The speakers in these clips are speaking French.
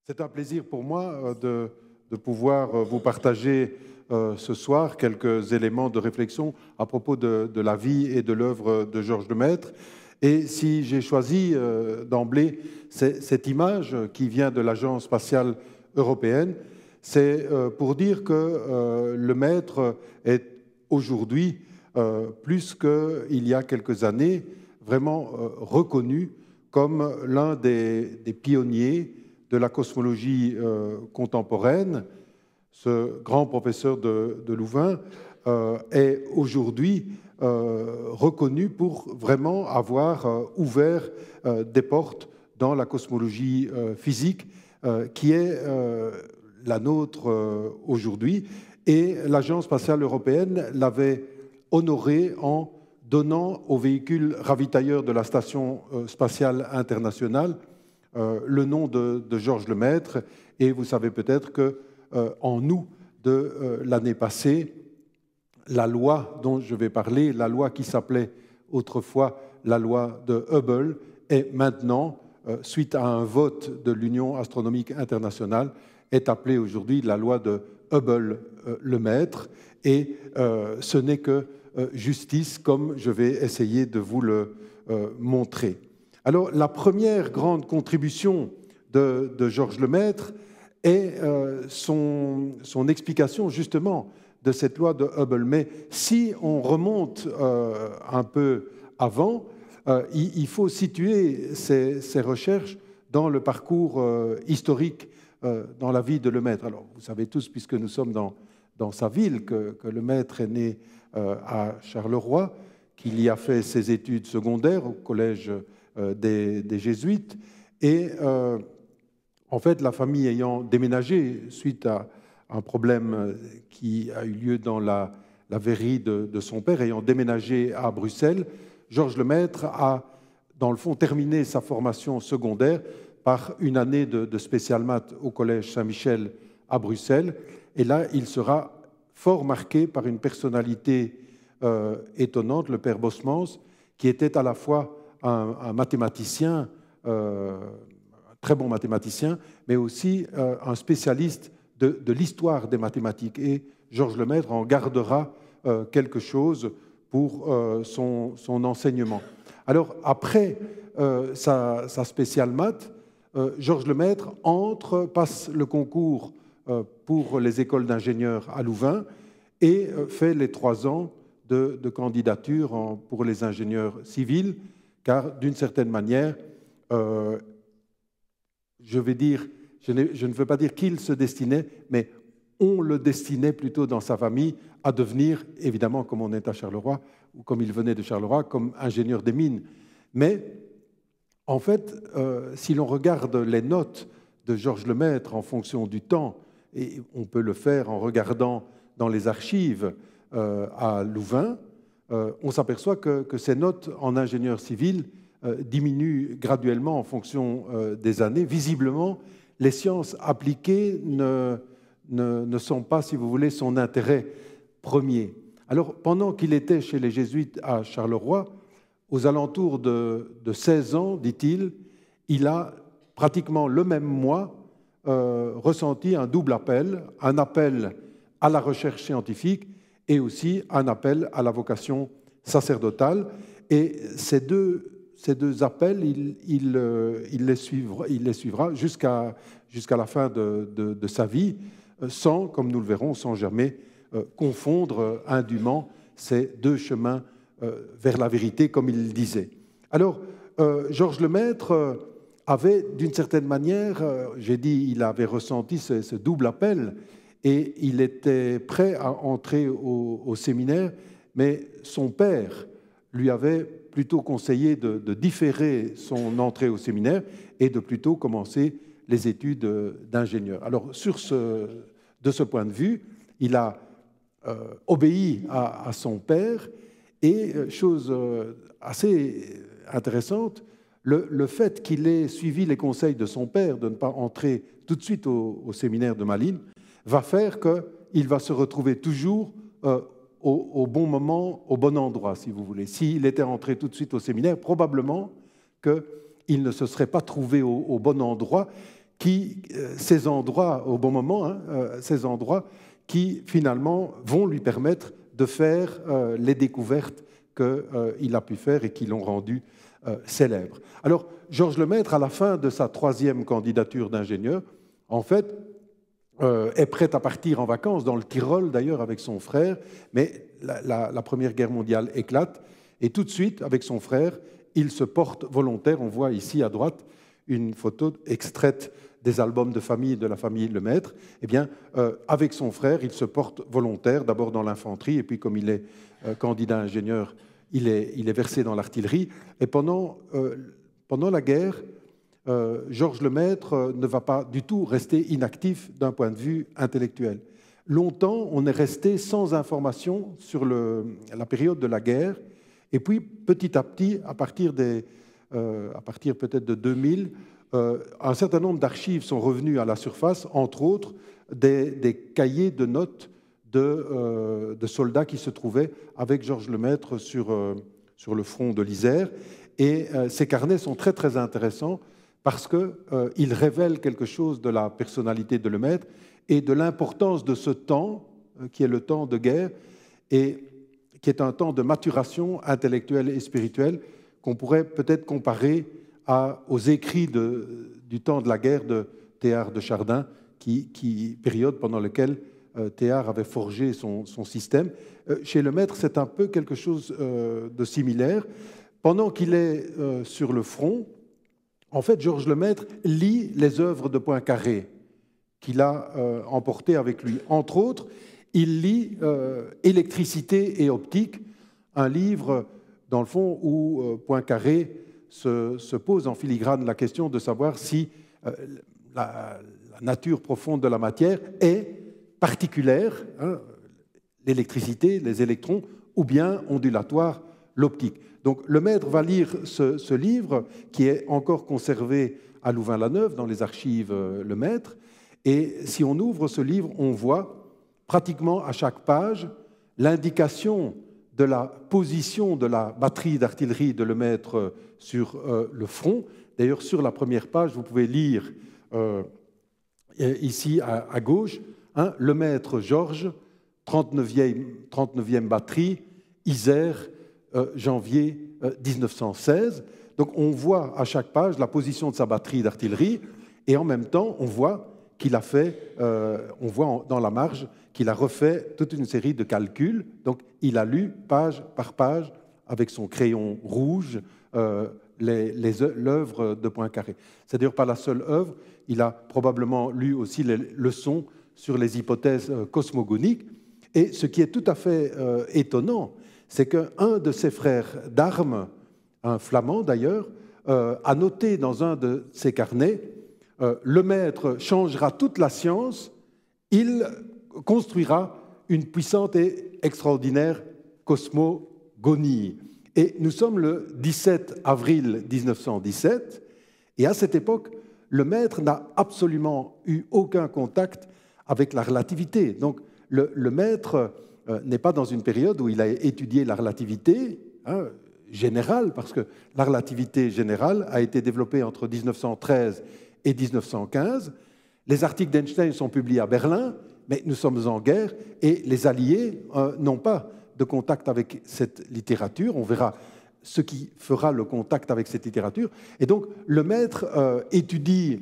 C'est un plaisir pour moi de pouvoir vous partager ce soir quelques éléments de réflexion à propos de la vie et de l'œuvre de Georges Lemaître. Et si j'ai choisi d'emblée cette image qui vient de l'Agence spatiale européenne, c'est pour dire que Lemaître est aujourd'hui, plus qu'il y a quelques années, vraiment reconnu comme l'un des pionniers de la cosmologie contemporaine. Ce grand professeur de Louvain est aujourd'hui reconnu pour vraiment avoir ouvert des portes dans la cosmologie physique qui est la nôtre aujourd'hui. Et l'Agence spatiale européenne l'avait honoré en donnant aux véhicules ravitailleurs de la Station spatiale internationale le nom de Georges Lemaître. Et vous savez peut-être qu'en août de l'année passée, la loi dont je vais parler, la loi qui s'appelait autrefois la loi de Hubble, est maintenant, suite à un vote de l'Union astronomique internationale, est appelée aujourd'hui la loi de Hubble-Lemaître. Et ce n'est que justice, comme je vais essayer de vous le montrer. Alors, la première grande contribution de Georges Lemaître est son explication, justement, de cette loi de Hubble. Mais si on remonte un peu avant, il faut situer ces recherches dans le parcours historique dans la vie de Lemaître. Alors, vous savez tous, puisque nous sommes dans sa ville, que Lemaître est né à Charleroi, qu'il y a fait ses études secondaires au collège des Jésuites. Et en fait, la famille ayant déménagé suite à un problème qui a eu lieu dans la verrie de son père, ayant déménagé à Bruxelles, Georges Lemaître a, dans le fond, terminé sa formation secondaire par une année de spécial maths au Collège Saint-Michel à Bruxelles. Et là, il sera fort marqué par une personnalité étonnante, le père Bosmans, qui était à la fois un mathématicien, un très bon mathématicien, mais aussi un spécialiste de l'histoire des mathématiques. Et Georges Lemaître en gardera quelque chose pour son enseignement. Alors, après sa spéciale maths, Georges Lemaître passe le concours pour les écoles d'ingénieurs à Louvain et fait les 3 ans de candidature pour les ingénieurs civils, car d'une certaine manière, je ne veux pas dire qu'il se destinait, mais on le destinait plutôt dans sa famille à devenir, évidemment, comme on est à Charleroi, ou comme il venait de Charleroi, comme ingénieur des mines. Mais en fait, si l'on regarde les notes de Georges Lemaître en fonction du temps, et on peut le faire en regardant dans les archives à Louvain, on s'aperçoit que ces notes en ingénieur civil diminuent graduellement en fonction des années. Visiblement, les sciences appliquées ne sont pas, si vous voulez, son intérêt premier. Alors, pendant qu'il était chez les Jésuites à Charleroi, aux alentours de 16 ans, dit-il, il a pratiquement le même mois ressenti un double appel, un appel à la recherche scientifique et aussi un appel à la vocation sacerdotale. Et ces deux appels, il les suivra jusqu'à la fin de sa vie, sans, comme nous le verrons, sans jamais confondre indûment ces deux chemins vers la vérité, comme il le disait. Alors, Georges Lemaître avait, d'une certaine manière, j'ai dit, il avait ressenti ce double appel et il était prêt à entrer au séminaire, mais son père lui avait plutôt conseillé de différer son entrée au séminaire et de plutôt commencer les études d'ingénieur. Alors, de ce point de vue, il a obéi à son père et, chose assez intéressante, le fait qu'il ait suivi les conseils de son père de ne pas entrer tout de suite au séminaire de Malines va faire qu'il va se retrouver toujours au bon moment, au bon endroit, si vous voulez. S'il était entré tout de suite au séminaire, probablement qu'il ne se serait pas trouvé au bon endroit, ces endroits, au bon moment, hein, ces endroits qui finalement vont lui permettre de faire les découvertes qu'il a pu faire et qui l'ont rendu célèbre. Alors, Georges Lemaître, à la fin de sa 3e candidature d'ingénieur, en fait, est prêt à partir en vacances, dans le Tyrol d'ailleurs, avec son frère, mais la Première Guerre mondiale éclate, et tout de suite, avec son frère, il se porte volontaire. On voit ici à droite une photo extraite des albums de famille de la famille Lemaître. Eh bien, avec son frère, il se porte volontaire, d'abord dans l'infanterie, et puis comme il est candidat ingénieur, il est versé dans l'artillerie. Et pendant la guerre, Georges Lemaître ne va pas du tout rester inactif d'un point de vue intellectuel. Longtemps, on est resté sans information sur la période de la guerre, et puis petit à petit, à partir peut-être de 2000, un certain nombre d'archives sont revenues à la surface, entre autres des cahiers de notes de soldats qui se trouvaient avec Georges Lemaître sur le front de l'Isère. Et ces carnets sont très, très intéressants parce qu'ils révèlent quelque chose de la personnalité de Lemaître et de l'importance de ce temps, qui est le temps de guerre, et qui est un temps de maturation intellectuelle et spirituelle qu'on pourrait peut-être comparer aux écrits du temps de la guerre de Théard de Chardin, période pendant laquelle Théard avait forgé son système. Chez Lemaître, c'est un peu quelque chose de similaire. Pendant qu'il est sur le front, en fait, Georges Lemaître lit les œuvres de Poincaré qu'il a emportées avec lui. Entre autres, il lit Électricité et optique, un livre, dans le fond, où Poincaré se pose en filigrane la question de savoir si la nature profonde de la matière est particulière, hein, l'électricité, les électrons, ou bien ondulatoire, l'optique. Donc Lemaître va lire ce livre qui est encore conservé à Louvain-la-Neuve dans les archives Lemaître, et si on ouvre ce livre, on voit pratiquement à chaque page l'indication de la position de la batterie d'artillerie de Lemaître sur le front. D'ailleurs, sur la première page, vous pouvez lire ici à gauche, hein, Lemaître Georges, 39e batterie, Isère, janvier 1916. Donc on voit à chaque page la position de sa batterie d'artillerie et en même temps on voit qu'il a fait, on voit dans la marge qu'il a refait toute une série de calculs. Donc il a lu page par page avec son crayon rouge l'œuvre de Poincaré. C'est d'ailleurs pas la seule œuvre, il a probablement lu aussi les leçons sur les hypothèses cosmogoniques. Et ce qui est tout à fait étonnant, c'est qu'un de ses frères d'armes, un flamand d'ailleurs, a noté dans un de ses carnets « Lemaître changera toute la science, il construira une puissante et extraordinaire cosmogonie ». Et nous sommes le 17 avril 1917, et à cette époque, Lemaître n'a absolument eu aucun contact avec la relativité. Donc, Lemaître n'est pas dans une période où il a étudié la relativité générale, parce que la relativité générale a été développée entre 1913 et 1915. Les articles d'Einstein sont publiés à Berlin, mais nous sommes en guerre et les Alliés n'ont pas de contact avec cette littérature. On verra ce qui fera le contact avec cette littérature. Et donc, Lemaître étudie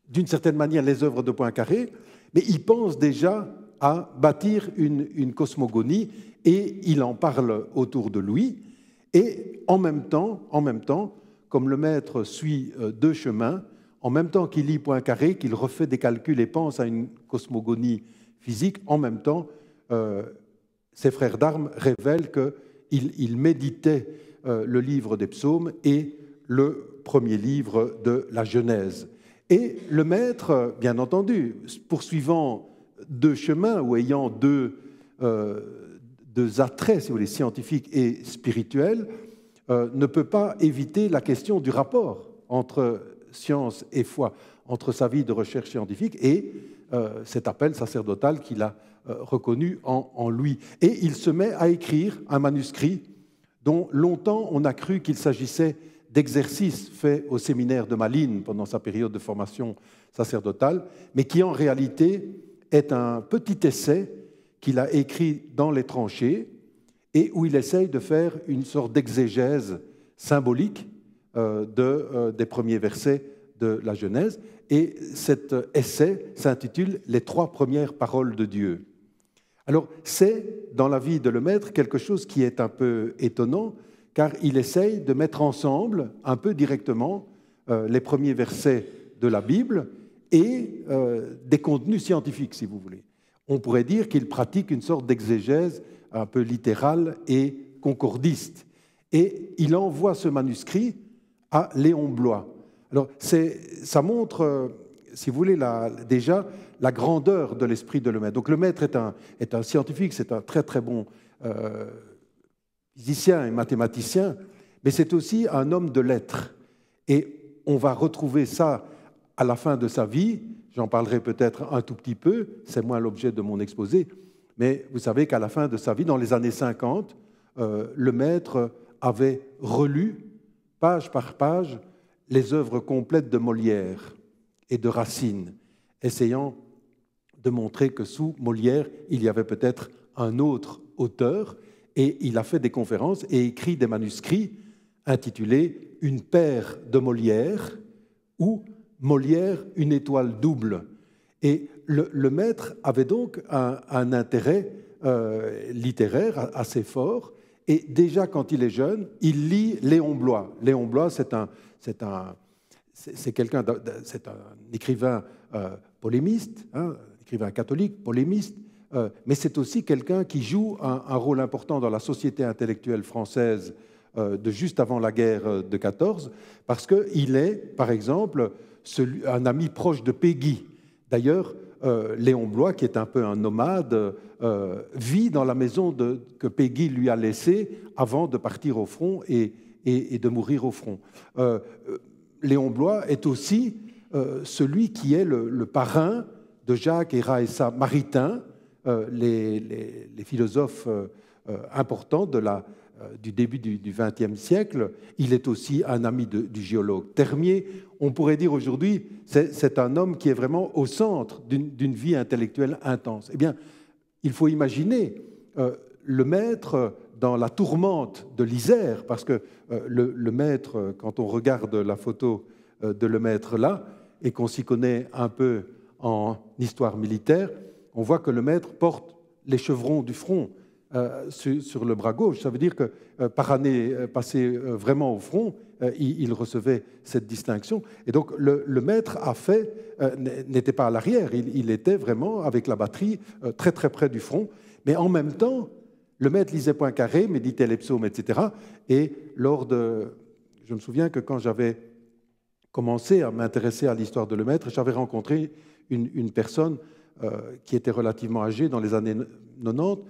d'une certaine manière les œuvres de Poincaré, mais il pense déjà à bâtir une cosmogonie et il en parle autour de lui. Et en même temps, comme Lemaître suit deux chemins, en même temps qu'il lit Poincaré, qu'il refait des calculs et pense à une cosmogonie physique, en même temps, ses frères d'armes révèlent qu'il méditait le livre des psaumes et le premier livre de la Genèse. Et Lemaître, bien entendu, poursuivant deux chemins ou ayant deux attraits, si vous voulez, scientifiques et spirituels, ne peut pas éviter la question du rapport entre science et foi, entre sa vie de recherche scientifique et cet appel sacerdotal qu'il a reconnu en lui. Et il se met à écrire un manuscrit dont longtemps on a cru qu'il s'agissait d'exercices faits au séminaire de Malines pendant sa période de formation sacerdotale, mais qui en réalité est un petit essai qu'il a écrit dans les tranchées et où il essaye de faire une sorte d'exégèse symbolique des premiers versets de la Genèse. Et cet essai s'intitule « Les 3 premières paroles de Dieu ». Alors, c'est, dans la vie de Lemaître, quelque chose qui est un peu étonnant, car il essaye de mettre ensemble, un peu directement, les premiers versets de la Bible et des contenus scientifiques, si vous voulez. On pourrait dire qu'il pratique une sorte d'exégèse un peu littérale et concordiste. Et il envoie ce manuscrit à Léon Bloy. Alors, ça montre, si vous voulez, déjà la grandeur de l'esprit de Lemaître. Donc, Lemaître est un scientifique, c'est un très très bon physicien et mathématicien, mais c'est aussi un homme de lettres. Et on va retrouver ça à la fin de sa vie. J'en parlerai peut-être un tout petit peu, c'est moins l'objet de mon exposé, mais vous savez qu'à la fin de sa vie, dans les années 50, Lemaître avait relu, page par page, les œuvres complètes de Molière et de Racine, essayant de montrer que sous Molière, il y avait peut-être un autre auteur, et il a fait des conférences et écrit des manuscrits intitulés « Une paire de Molière » ou « Molière, une étoile double ». Et Lemaître avait donc un intérêt littéraire assez fort, et déjà quand il est jeune, il lit Léon Bloy. Léon Bloy, c'est un écrivain polémiste, hein, écrivain catholique, polémiste, mais c'est aussi quelqu'un qui joue un rôle important dans la société intellectuelle française de juste avant la guerre de 14, parce qu'il est, par exemple, un ami proche de Péguy. D'ailleurs, Léon Bloy, qui est un peu un nomade, vit dans la maison que Péguy lui a laissée avant de partir au front et de mourir au front. Léon Bloy est aussi celui qui est le parrain de Jacques et Raessa Maritain, les philosophes importants du début du XXe siècle. Il est aussi un ami du géologue Termier. On pourrait dire aujourd'hui, c'est un homme qui est vraiment au centre d'une vie intellectuelle intense. Eh bien, il faut imaginer Lemaître dans la tourmente de l'Isère, parce que Lemaître, quand on regarde la photo de Lemaître là, et qu'on s'y connaît un peu en histoire militaire, on voit que Lemaître porte les chevrons du front sur le bras gauche. Ça veut dire que par année passée vraiment au front, il recevait cette distinction. Et donc Lemaître n'était pas à l'arrière, il était vraiment avec la batterie très très près du front. Mais en même temps, Lemaître lisait Poincaré, méditait les psaumes, etc. Et je me souviens que quand j'avais commencé à m'intéresser à l'histoire de Lemaître, j'avais rencontré une personne qui était relativement âgée dans les années 90,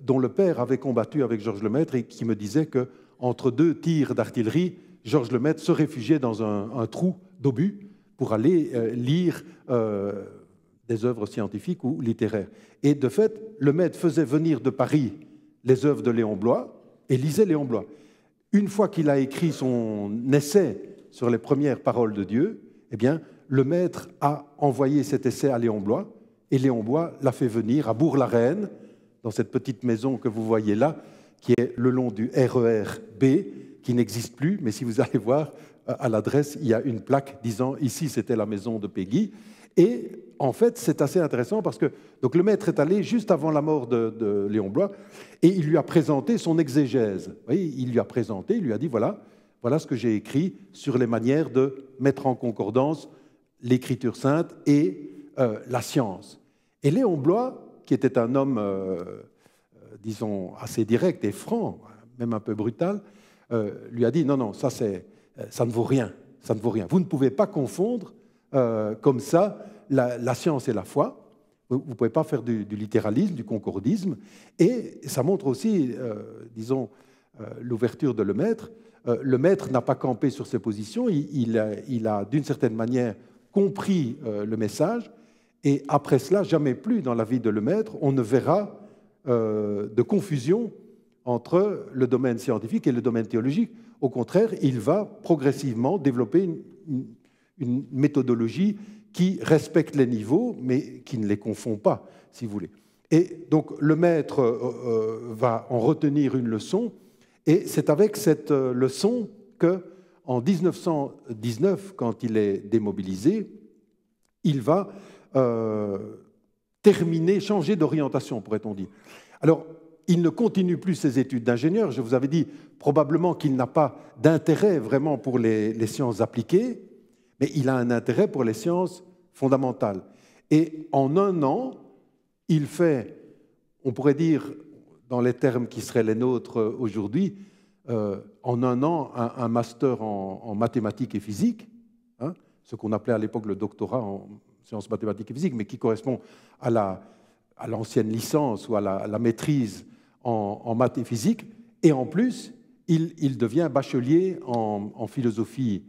dont le père avait combattu avec Georges Lemaître et qui me disait qu'entre 2 tirs d'artillerie, Georges Lemaître se réfugiait dans un trou d'obus pour aller lire des œuvres scientifiques ou littéraires. Et de fait, Lemaître faisait venir de Paris les œuvres de Léon Bloy et lisait Léon Bloy. Une fois qu'il a écrit son essai sur les premières paroles de Dieu, eh bien, Lemaître a envoyé cet essai à Léon Bloy, et Léon Bloy l'a fait venir à Bourg-la-Reine, dans cette petite maison que vous voyez là, qui est le long du RER B, qui n'existe plus, mais si vous allez voir, à l'adresse, il y a une plaque disant « Ici, c'était la maison de Péguy ». Et en fait, c'est assez intéressant parce que donc, Lemaître est allé juste avant la mort de Léon Bloy et il lui a présenté son exégèse. Vous voyez, il lui a présenté, il lui a dit voilà ce que j'ai écrit sur les manières de mettre en concordance l'écriture sainte et la science. Et Léon Bloy, qui était un homme, disons, assez direct et franc, même un peu brutal, lui a dit non, ça ne vaut rien, ça ne vaut rien. Vous ne pouvez pas confondre comme ça la science et la foi. Vous ne pouvez pas faire du littéralisme, du concordisme. Et ça montre aussi, disons, l'ouverture de Lemaître. Lemaître n'a pas campé sur ses positions, il a d'une certaine manière compris le message. Et après cela, jamais plus dans la vie de Lemaître, on ne verra de confusion entre le domaine scientifique et le domaine théologique. au contraire, il va progressivement développer une méthodologie qui respecte les niveaux, mais qui ne les confond pas, si vous voulez. Et donc, le maître va en retenir une leçon, et c'est avec cette leçon qu'en 1919, quand il est démobilisé, il va changer d'orientation, pourrait-on dire. Alors, il ne continue plus ses études d'ingénieur. Je vous avais dit probablement qu'il n'a pas d'intérêt vraiment pour les sciences appliquées, mais il a un intérêt pour les sciences fondamentales. Et en un an, il fait, on pourrait dire, dans les termes qui seraient les nôtres aujourd'hui, en un an, un master en mathématiques et physique, hein, ce qu'on appelait à l'époque le doctorat en sciences mathématiques et physique, mais qui correspond à l'ancienne licence ou à la maîtrise en maths et physique. Et en plus, il devient bachelier en philosophie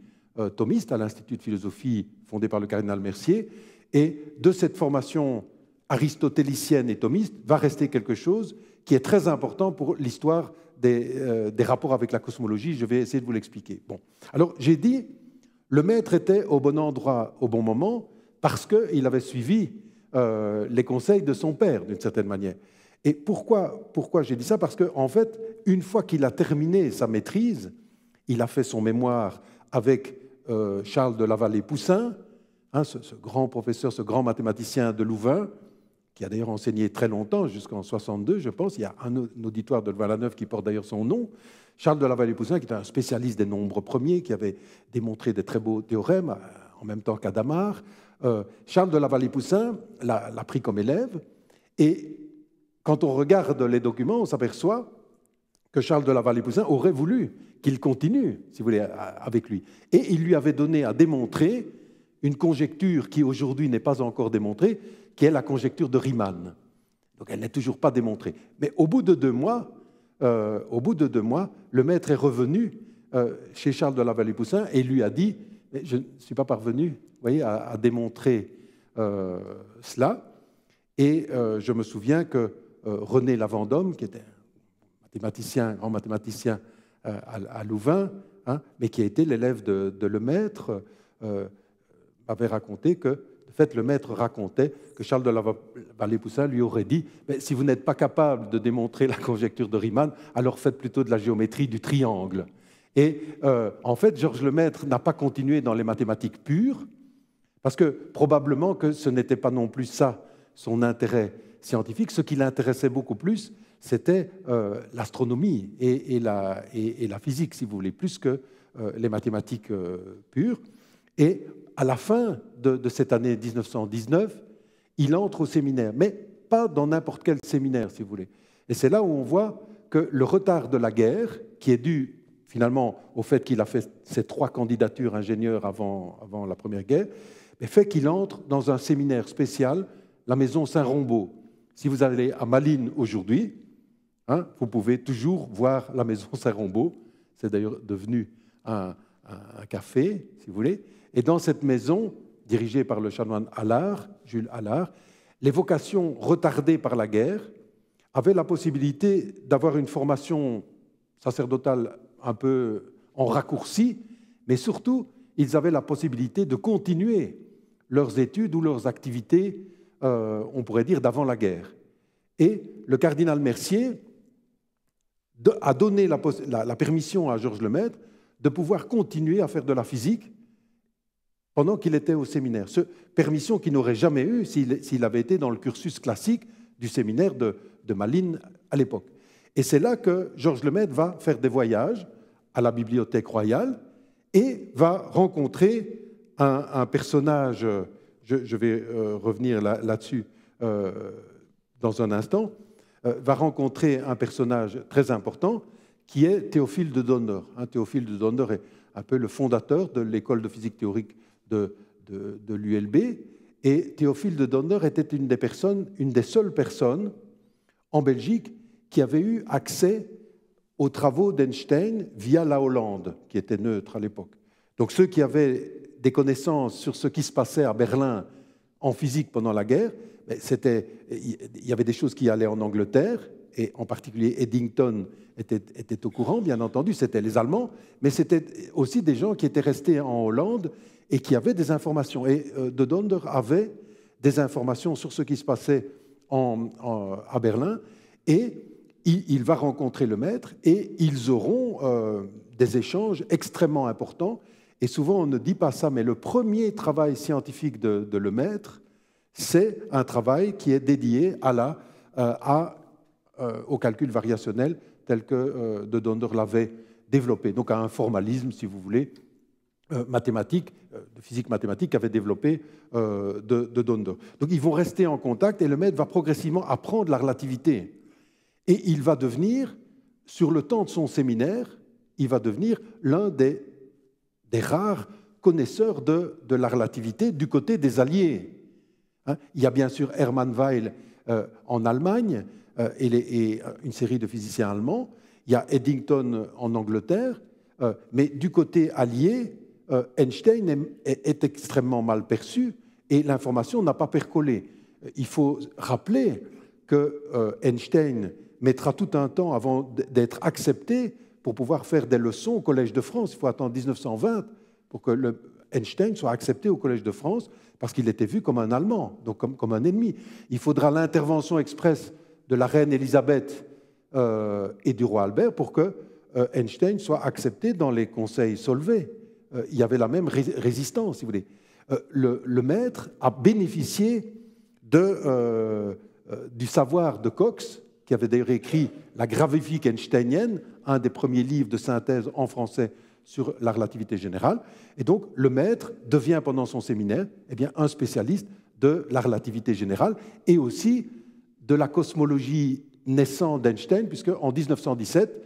thomiste à l'Institut de philosophie fondé par le cardinal Mercier. Et de cette formation aristotélicienne et thomiste va rester quelque chose qui est très important pour l'histoire des rapports avec la cosmologie. Je vais essayer de vous l'expliquer. Bon. Alors, j'ai dit, le maître était au bon endroit au bon moment parce qu'il avait suivi les conseils de son père, d'une certaine manière. Et pourquoi j'ai dit ça? Parce qu'en fait, une fois qu'il a terminé sa maîtrise, il a fait son mémoire avec Charles de Lavallée-Poussin, hein, ce grand professeur, ce grand mathématicien de Louvain, qui a d'ailleurs enseigné très longtemps, jusqu'en 62, je pense. Il y a un auditoire de Louvain-la-Neuve qui porte d'ailleurs son nom. Charles de Lavallée-Poussin, qui était un spécialiste des nombres premiers, qui avait démontré des très beaux théorèmes, en même temps qu'Adamar. Charles de Lavallée-Poussin l'a pris comme élève. Et quand on regarde les documents, on s'aperçoit que Charles de Lavallée-Poussin aurait voulu qu'il continue, si vous voulez, avec lui. Et il lui avait donné à démontrer une conjecture qui aujourd'hui n'est pas encore démontrée, qui est la conjecture de Riemann. Donc elle n'est toujours pas démontrée. Mais au bout de 2 mois, le maître est revenu chez Charles de Lavallée-Poussin et lui a dit « Je ne suis pas parvenu, vous voyez, à démontrer cela. » Et je me souviens que René Lavandôme, qui était un grand mathématicien à Louvain, hein, mais qui a été l'élève de Lemaître, m'avait raconté que, de fait, Lemaître racontait que Charles de Lavallée-Poussin lui aurait dit « Si vous n'êtes pas capable de démontrer la conjecture de Riemann, alors faites plutôt de la géométrie du triangle. » Et en fait, Georges Lemaître n'a pas continué dans les mathématiques pures, parce que probablement que ce n'était pas non plus ça son intérêt scientifique. Ce qui l'intéressait beaucoup plus, c'était l'astronomie et la physique, si vous voulez, plus que les mathématiques pures. Et à la fin de cette année 1919, il entre au séminaire, mais pas dans n'importe quel séminaire, si vous voulez. Et c'est là où on voit que le retard de la guerre, qui est dû finalement au fait qu'il a fait ces 3 candidatures ingénieurs avant la Première Guerre, fait qu'il entre dans un séminaire spécial, la Maison Saint-Rombaud. Si vous allez à Malines aujourd'hui, hein, vous pouvez toujours voir la Maison Saint-Rombaud. C'est d'ailleurs devenu un café, si vous voulez. Et dans cette maison, dirigée par le chanoine Allard, Jules Allard, les vocations retardées par la guerre avaient la possibilité d'avoir une formation sacerdotale un peu en raccourci, mais surtout, ils avaient la possibilité de continuer leurs études ou leurs activités, on pourrait dire, d'avant la guerre. Et le cardinal Mercier a donné la permission à Georges Lemaître de pouvoir continuer à faire de la physique pendant qu'il était au séminaire. Permission qu'il n'aurait jamais eue s'il avait été dans le cursus classique du séminaire de Malines à l'époque. Et c'est là que Georges Lemaître va faire des voyages à la Bibliothèque royale et va rencontrer un personnage, je vais revenir là-dessus dans un instant, va rencontrer un personnage très important qui est Théophile de Donner. Théophile de Donner est un peu le fondateur de l'école de physique théorique de l'ULB. Et Théophile de Donner était une des seules personnes en Belgique qui avait eu accès aux travaux d'Einstein via la Hollande, qui était neutre à l'époque. Donc ceux qui avaient des connaissances sur ce qui se passait à Berlin en physique pendant la guerre, il y avait des choses qui allaient en Angleterre, et en particulier Eddington était au courant, bien entendu, c'était les Allemands, mais c'était aussi des gens qui étaient restés en Hollande et qui avaient des informations. Et De Donder avait des informations sur ce qui se passait à Berlin, et il va rencontrer le maître, et ils auront des échanges extrêmement importants. Et souvent, on ne dit pas ça, mais le premier travail scientifique de Lemaître, c'est un travail qui est dédié au calcul variationnel tel que De Donder l'avait développé, donc à un formalisme, si vous voulez, mathématique, de physique mathématique qu'avait développé de Donder. Donc ils vont rester en contact et Lemaître va progressivement apprendre la relativité. Et il va devenir, sur le temps de son séminaire, il va devenir l'un des rares connaisseurs de la relativité du côté des Alliés. Il y a bien sûr Hermann Weyl en Allemagne et une série de physiciens allemands. Il y a Eddington en Angleterre. Mais du côté allié, Einstein est extrêmement mal perçu et l'information n'a pas percolé. Il faut rappeler que Einstein mettra tout un temps avant d'être accepté pour pouvoir faire des leçons au Collège de France. Il faut attendre 1920 pour que Einstein soit accepté au Collège de France, parce qu'il était vu comme un Allemand, donc comme un ennemi. Il faudra l'intervention expresse de la reine Élisabeth et du roi Albert pour que Einstein soit accepté dans les conseils Solvay. Il y avait la même résistance, si vous voulez. Le maître a bénéficié du savoir de Cox, qui avait d'ailleurs écrit La gravifique einsteinienne, un des premiers livres de synthèse en français sur la relativité générale. Et donc, le maître devient, pendant son séminaire, un spécialiste de la relativité générale et aussi de la cosmologie naissante d'Einstein, puisque en 1917,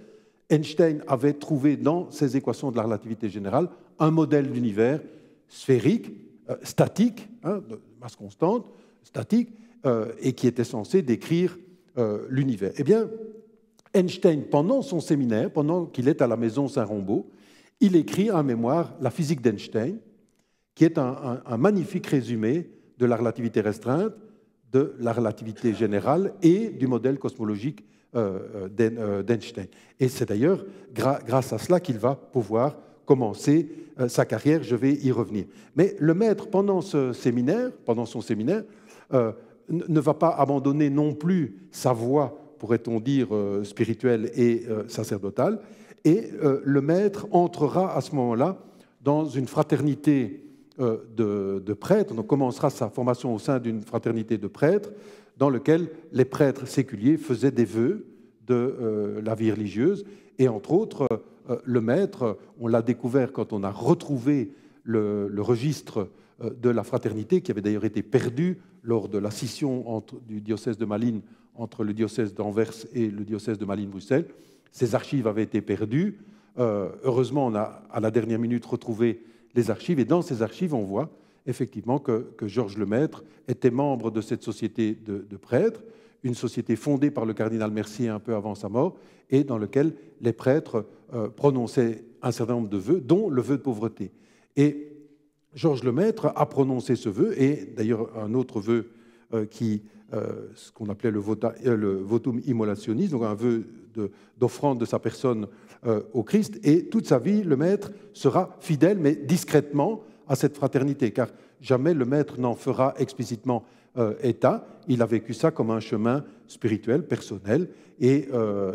Einstein avait trouvé dans ses équations de la relativité générale un modèle d'univers sphérique, statique, de masse constante, statique, et qui était censé décrire l'univers. Eh bien, Einstein, pendant son séminaire, pendant qu'il est à la maison Saint-Rombaud, il écrit un mémoire, La physique d'Einstein, qui est un magnifique résumé de la relativité restreinte, de la relativité générale et du modèle cosmologique d'Einstein. Et c'est d'ailleurs grâce à cela qu'il va pouvoir commencer sa carrière, je vais y revenir. Mais le maître, pendant son séminaire, ne va pas abandonner non plus sa voie, pourrait-on dire, spirituelle et sacerdotale, et le maître entrera à ce moment-là dans une fraternité de prêtres, donc commencera sa formation au sein d'une fraternité de prêtres, dans lequel les prêtres séculiers faisaient des vœux de la vie religieuse, et entre autres, le maître, on l'a découvert quand on a retrouvé le registre de la fraternité, qui avait d'ailleurs été perdu lors de la scission du diocèse de Malines entre le diocèse d'Anvers et le diocèse de Malines-Bruxelles. Ces archives avaient été perdues. Heureusement, on a à la dernière minute retrouvé les archives, et dans ces archives, on voit effectivement que Georges Lemaître était membre de cette société de prêtres, une société fondée par le cardinal Mercier un peu avant sa mort, et dans laquelle les prêtres prononçaient un certain nombre de vœux, dont le vœu de pauvreté. Et Georges Lemaître a prononcé ce vœu, et d'ailleurs un autre vœu ce qu'on appelait le votum immolationis, donc un vœu d'offrande de sa personne au Christ, et toute sa vie, le maître sera fidèle, mais discrètement, à cette fraternité, car jamais le maître n'en fera explicitement état. Il a vécu ça comme un chemin spirituel, personnel, et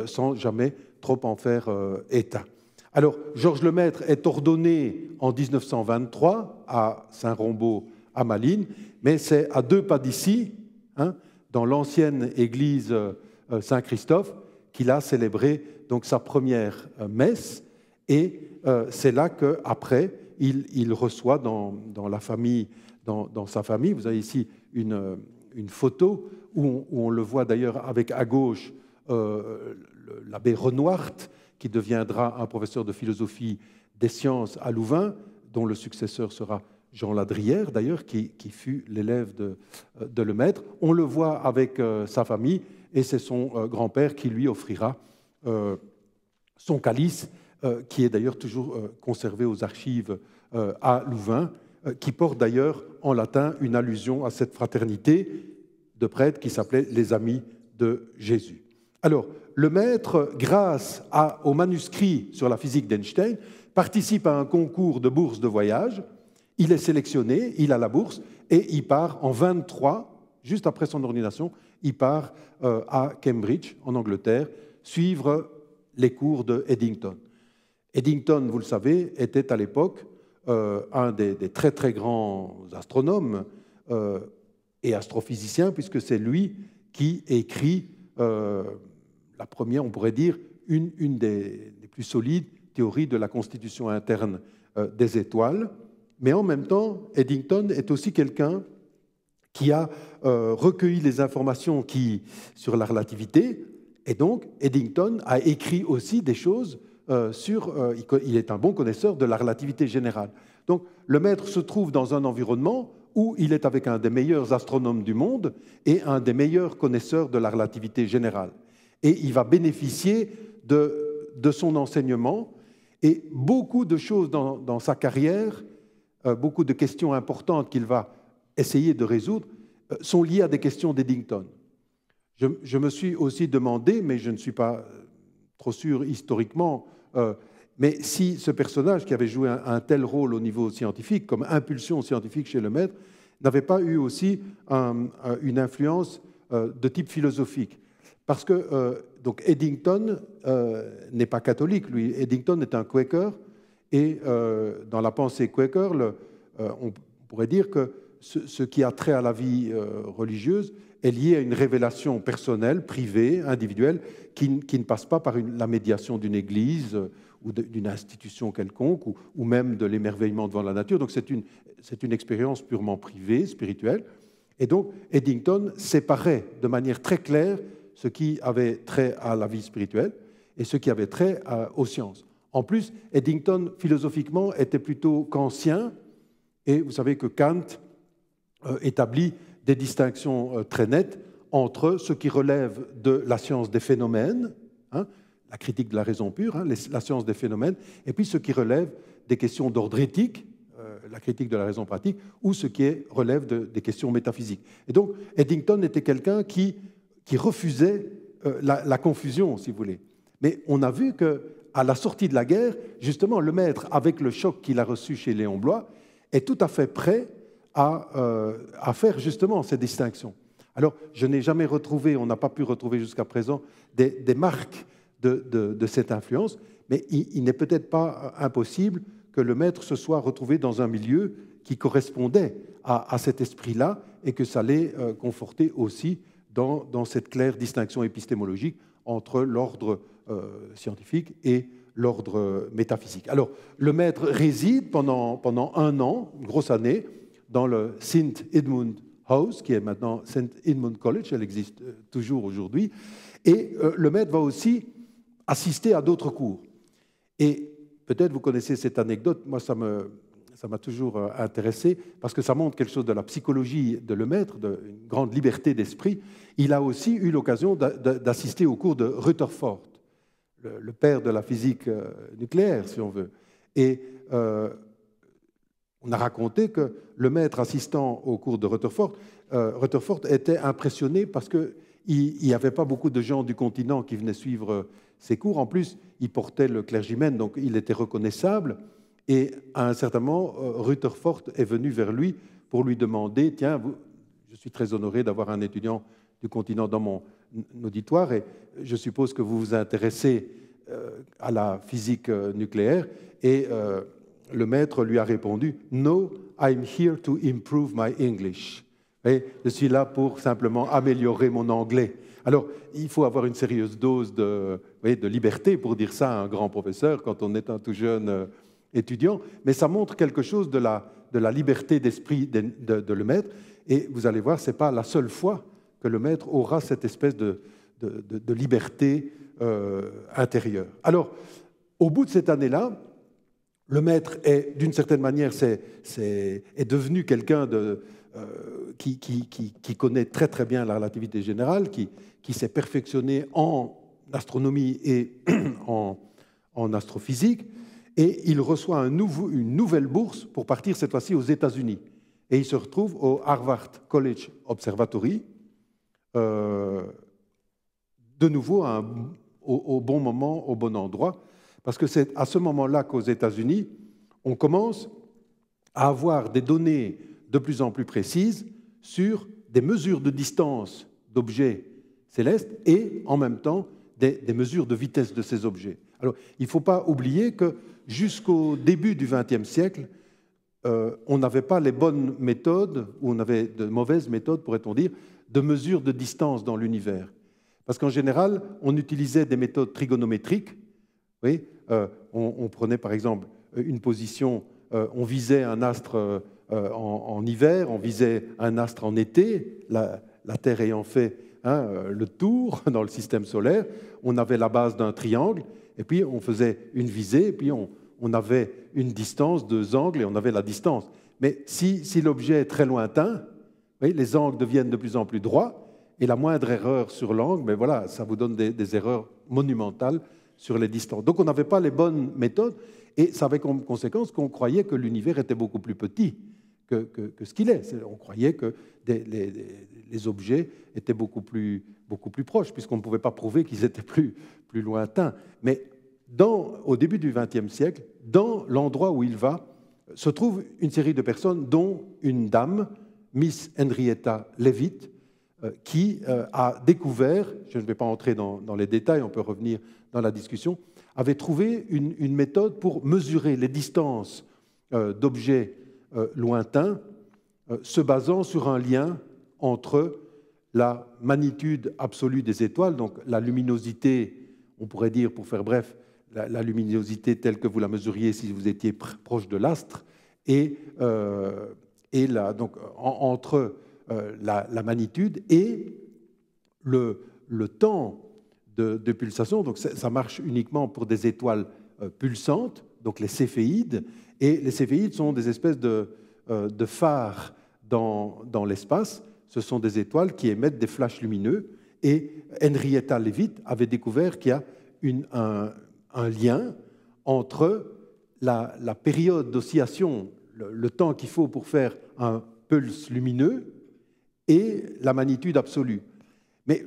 sans jamais trop en faire état. Alors, Georges Lemaître est ordonné en 1923 à Saint-Rombaud, à Malines, mais c'est à 2 pas d'ici, dans l'ancienne église Saint-Christophe, qu'il a célébré donc sa première messe, et c'est là qu'après, il reçoit dans la famille, dans sa famille, vous avez ici une photo où on le voit d'ailleurs avec à gauche l'abbé Renoir, qui deviendra un professeur de philosophie des sciences à Louvain, dont le successeur sera Jean Ladrière, d'ailleurs, qui fut l'élève de Lemaître. On le voit avec sa famille, et c'est son grand-père qui lui offrira son calice, qui est d'ailleurs toujours conservé aux archives à Louvain, qui porte d'ailleurs en latin une allusion à cette fraternité de prêtres qui s'appelait les Amis de Jésus. Alors, le maître, grâce au manuscrit sur la physique d'Einstein, participe à un concours de bourse de voyage. Il est sélectionné, il a la bourse, et il part en 23, juste après son ordination, il part à Cambridge, en Angleterre, suivre les cours de Eddington. Eddington, vous le savez, était à l'époque un des très très grands astronomes et astrophysiciens, puisque c'est lui qui écrit la première, on pourrait dire, une des plus solides théories de la constitution interne des étoiles. Mais en même temps, Eddington est aussi quelqu'un qui a recueilli les informations sur la relativité, et donc Eddington a écrit aussi des choses il est un bon connaisseur de la relativité générale. Donc le maître se trouve dans un environnement où il est avec un des meilleurs astronomes du monde et un des meilleurs connaisseurs de la relativité générale. Et il va bénéficier de son enseignement, et beaucoup de choses dans sa carrière, beaucoup de questions importantes qu'il va essayer de résoudre, sont liées à des questions d'Eddington. Je me suis aussi demandé, mais je ne suis pas trop sûr historiquement, mais si ce personnage qui avait joué un tel rôle au niveau scientifique, comme impulsion scientifique chez le maître, n'avait pas eu aussi une influence de type philosophique. Parce que donc Eddington n'est pas catholique, lui. Eddington est un Quaker, et dans la pensée Quaker, on pourrait dire que ce qui a trait à la vie religieuse est lié à une révélation personnelle, privée, individuelle, qui ne passe pas par la médiation d'une église ou d'une institution quelconque, ou même de l'émerveillement devant la nature. Donc c'est une expérience purement privée, spirituelle. Et donc Eddington séparait de manière très claire ce qui avait trait à la vie spirituelle et ce qui avait trait aux sciences. En plus, Eddington, philosophiquement, était plutôt kantien, et vous savez que Kant établit des distinctions très nettes entre ce qui relève de la science des phénomènes, la critique de la raison pure, la science des phénomènes, et puis ce qui relève des questions d'ordre éthique, la critique de la raison pratique, ou ce qui relève des questions métaphysiques. Et donc, Eddington était quelqu'un qui refusait la confusion, si vous voulez. Mais on a vu qu'à la sortie de la guerre, justement, le maître, avec le choc qu'il a reçu chez Léon Bloy, est tout à fait prêt à faire justement ces distinctions. Alors, je n'ai jamais retrouvé, on n'a pas pu retrouver jusqu'à présent, des marques de cette influence, mais il n'est peut-être pas impossible que le maître se soit retrouvé dans un milieu qui correspondait à cet esprit-là, et que ça l'ait conforté aussi dans cette claire distinction épistémologique entre l'ordre scientifique et l'ordre métaphysique. Alors, le maître réside pendant un an, une grosse année, dans le St. Edmund House, qui est maintenant St. Edmund College, elle existe toujours aujourd'hui, et le maître va aussi assister à d'autres cours. Et peut-être vous connaissez cette anecdote, moi ça m'a toujours intéressé, parce que ça montre quelque chose de la psychologie de le maître, d'une grande liberté d'esprit. Il a aussi eu l'occasion d'assister au cours de Rutherford, le père de la physique nucléaire, si on veut. Et on a raconté que le maître assistant au cours de Rutherford, Rutherford était impressionné parce qu'il n'y avait pas beaucoup de gens du continent qui venaient suivre ses cours. En plus, il portait le clergymène, donc il était reconnaissable. Et à un certain moment, Rutherford est venu vers lui pour lui demander « Tiens, je suis très honoré d'avoir un étudiant du continent dans mon auditoire, et je suppose que vous vous intéressez à la physique nucléaire. » Et le maître lui a répondu « No, I'm here to improve my English. » Et je suis là pour simplement améliorer mon anglais. Alors, il faut avoir une sérieuse dose de liberté pour dire ça à un grand professeur quand on est un tout jeune étudiant, mais ça montre quelque chose de la liberté d'esprit de le maître. Et vous allez voir, ce n'est pas la seule fois que le maître aura cette espèce de liberté intérieure. Alors, au bout de cette année-là, le maître est, d'une certaine manière, est devenu quelqu'un qui connaît très très bien la relativité générale, qui s'est perfectionné en astronomie et en astrophysique, et il reçoit une nouvelle bourse pour partir cette fois-ci aux États-Unis. Et il se retrouve au Harvard College Observatory, de nouveau au bon moment, au bon endroit, parce que c'est à ce moment-là qu'aux États-Unis, on commence à avoir des données de plus en plus précises sur des mesures de distance d'objets célestes et en même temps des mesures de vitesse de ces objets. Alors, il ne faut pas oublier que jusqu'au début du XXe siècle, on n'avait pas les bonnes méthodes, ou on avait de mauvaises méthodes, pourrait-on dire, de mesure de distance dans l'univers. Parce qu'en général, on utilisait des méthodes trigonométriques. Oui, on prenait par exemple une position, on visait un astre en hiver, on visait un astre en été, la Terre ayant fait le tour dans le système solaire, on avait la base d'un triangle, et puis on faisait une visée, et puis on avait une distance, deux angles, et on avait la distance. Mais si l'objet est très lointain, oui, les angles deviennent de plus en plus droits, et la moindre erreur sur l'angle, mais voilà, ça vous donne des erreurs monumentales sur les distances. Donc on n'avait pas les bonnes méthodes, et ça avait comme conséquence qu'on croyait que l'univers était beaucoup plus petit que ce qu'il est. On croyait que les objets étaient beaucoup plus proches, puisqu'on ne pouvait pas prouver qu'ils étaient plus lointains. Mais au début du XXe siècle, dans l'endroit où il va, se trouve une série de personnes, dont une dame, Miss Henrietta Leavitt, qui a découvert, je ne vais pas entrer dans les détails, on peut revenir dans la discussion, avait trouvé une méthode pour mesurer les distances d'objets lointains, se basant sur un lien entre la magnitude absolue des étoiles, donc la luminosité, on pourrait dire, pour faire bref, la luminosité telle que vous la mesuriez si vous étiez proche de l'astre, et donc, entre la magnitude et le temps de pulsation. Donc ça marche uniquement pour des étoiles pulsantes, donc les céphéides. Et les céphéides sont des espèces de phares dans l'espace. Ce sont des étoiles qui émettent des flashs lumineux. Et Henrietta Leavitt avait découvert qu'il y a un lien entre la période d'oscillation, le temps qu'il faut pour faire un pulse lumineux, et la magnitude absolue. Mais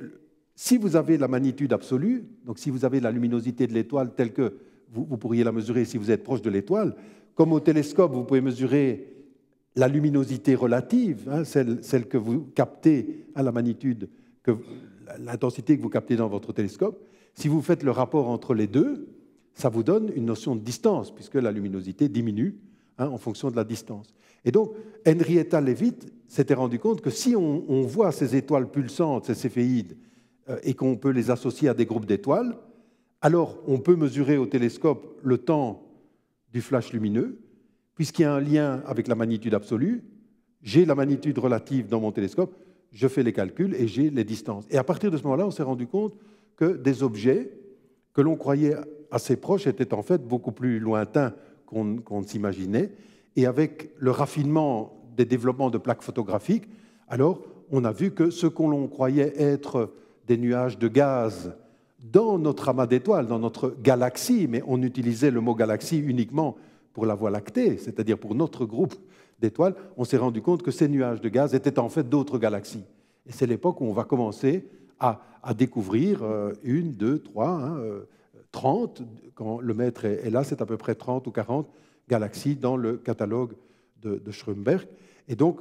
si vous avez la magnitude absolue, donc si vous avez la luminosité de l'étoile telle que vous pourriez la mesurer si vous êtes proche de l'étoile, comme au télescope, vous pouvez mesurer la luminosité relative, celle que vous captez à la magnitude, l'intensité que vous captez dans votre télescope. Si vous faites le rapport entre les deux, ça vous donne une notion de distance, puisque la luminosité diminue en fonction de la distance. Et donc, Henrietta Leavitt s'était rendu compte que si on voit ces étoiles pulsantes, ces céphéides, et qu'on peut les associer à des groupes d'étoiles, alors on peut mesurer au télescope le temps du flash lumineux, puisqu'il y a un lien avec la magnitude absolue. J'ai la magnitude relative dans mon télescope, je fais les calculs et j'ai les distances. Et à partir de ce moment-là, on s'est rendu compte que des objets que l'on croyait assez proches étaient en fait beaucoup plus lointains qu'on ne s'imaginait. Et avec le raffinement des développements de plaques photographiques, alors on a vu que ce qu'on croyait être des nuages de gaz dans notre amas d'étoiles, dans notre galaxie, mais on utilisait le mot galaxie uniquement pour la Voie lactée, c'est-à-dire pour notre groupe d'étoiles, on s'est rendu compte que ces nuages de gaz étaient en fait d'autres galaxies. Et c'est l'époque où on va commencer à découvrir 1, 2, 3, 30, quand le maître est là, c'est à peu près 30 ou 40 galaxies dans le catalogue de Schrömberg. Et donc,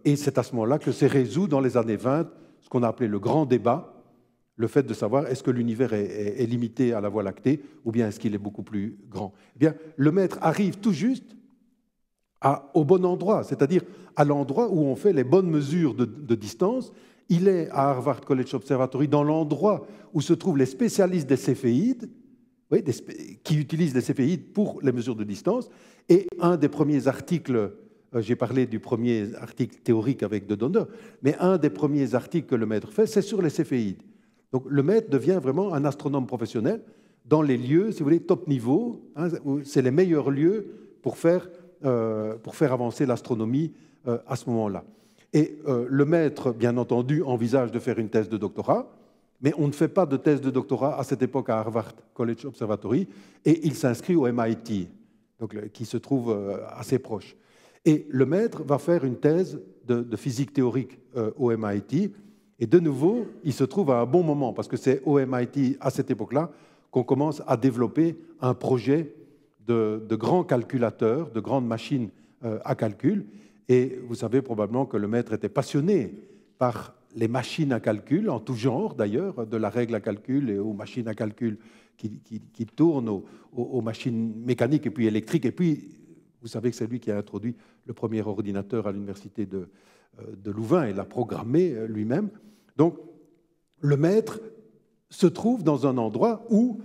c'est à ce moment-là que s'est résolu dans les années 20 ce qu'on a appelé le grand débat, le fait de savoir est-ce que l'univers est limité à la Voie lactée ou bien est-ce qu'il est beaucoup plus grand. Eh bien, le maître arrive tout juste au bon endroit, c'est-à-dire à l'endroit où on fait les bonnes mesures de distance. Il est à Harvard College Observatory, dans l'endroit où se trouvent les spécialistes des céphéides, oui, qui utilisent les céphéides pour les mesures de distance. Et un des premiers articles, j'ai parlé du premier article théorique avec De Donner, mais un des premiers articles que le maître fait, c'est sur les céphéides. Donc le maître devient vraiment un astronome professionnel dans les lieux, si vous voulez, top niveau. C'est les meilleurs lieux pour faire avancer l'astronomie à ce moment-là. Et le maître, bien entendu, envisage de faire une thèse de doctorat, mais on ne fait pas de thèse de doctorat à cette époque à Harvard College Observatory, et il s'inscrit au MIT, donc, qui se trouve assez proche. Et le maître va faire une thèse de physique théorique au MIT, Et de nouveau, il se trouve à un bon moment, parce que c'est au MIT, à cette époque-là, qu'on commence à développer un projet de grands calculateurs, de grandes machines à calcul. Et vous savez probablement que le maître était passionné par les machines à calcul, en tout genre d'ailleurs, de la règle à calcul et aux machines à calcul qui tournent, aux machines mécaniques et puis électriques. Et puis, vous savez que c'est lui qui a introduit le premier ordinateur à l'université de Louvain et l'a programmé lui-même. Donc, le maître se trouve dans un endroit où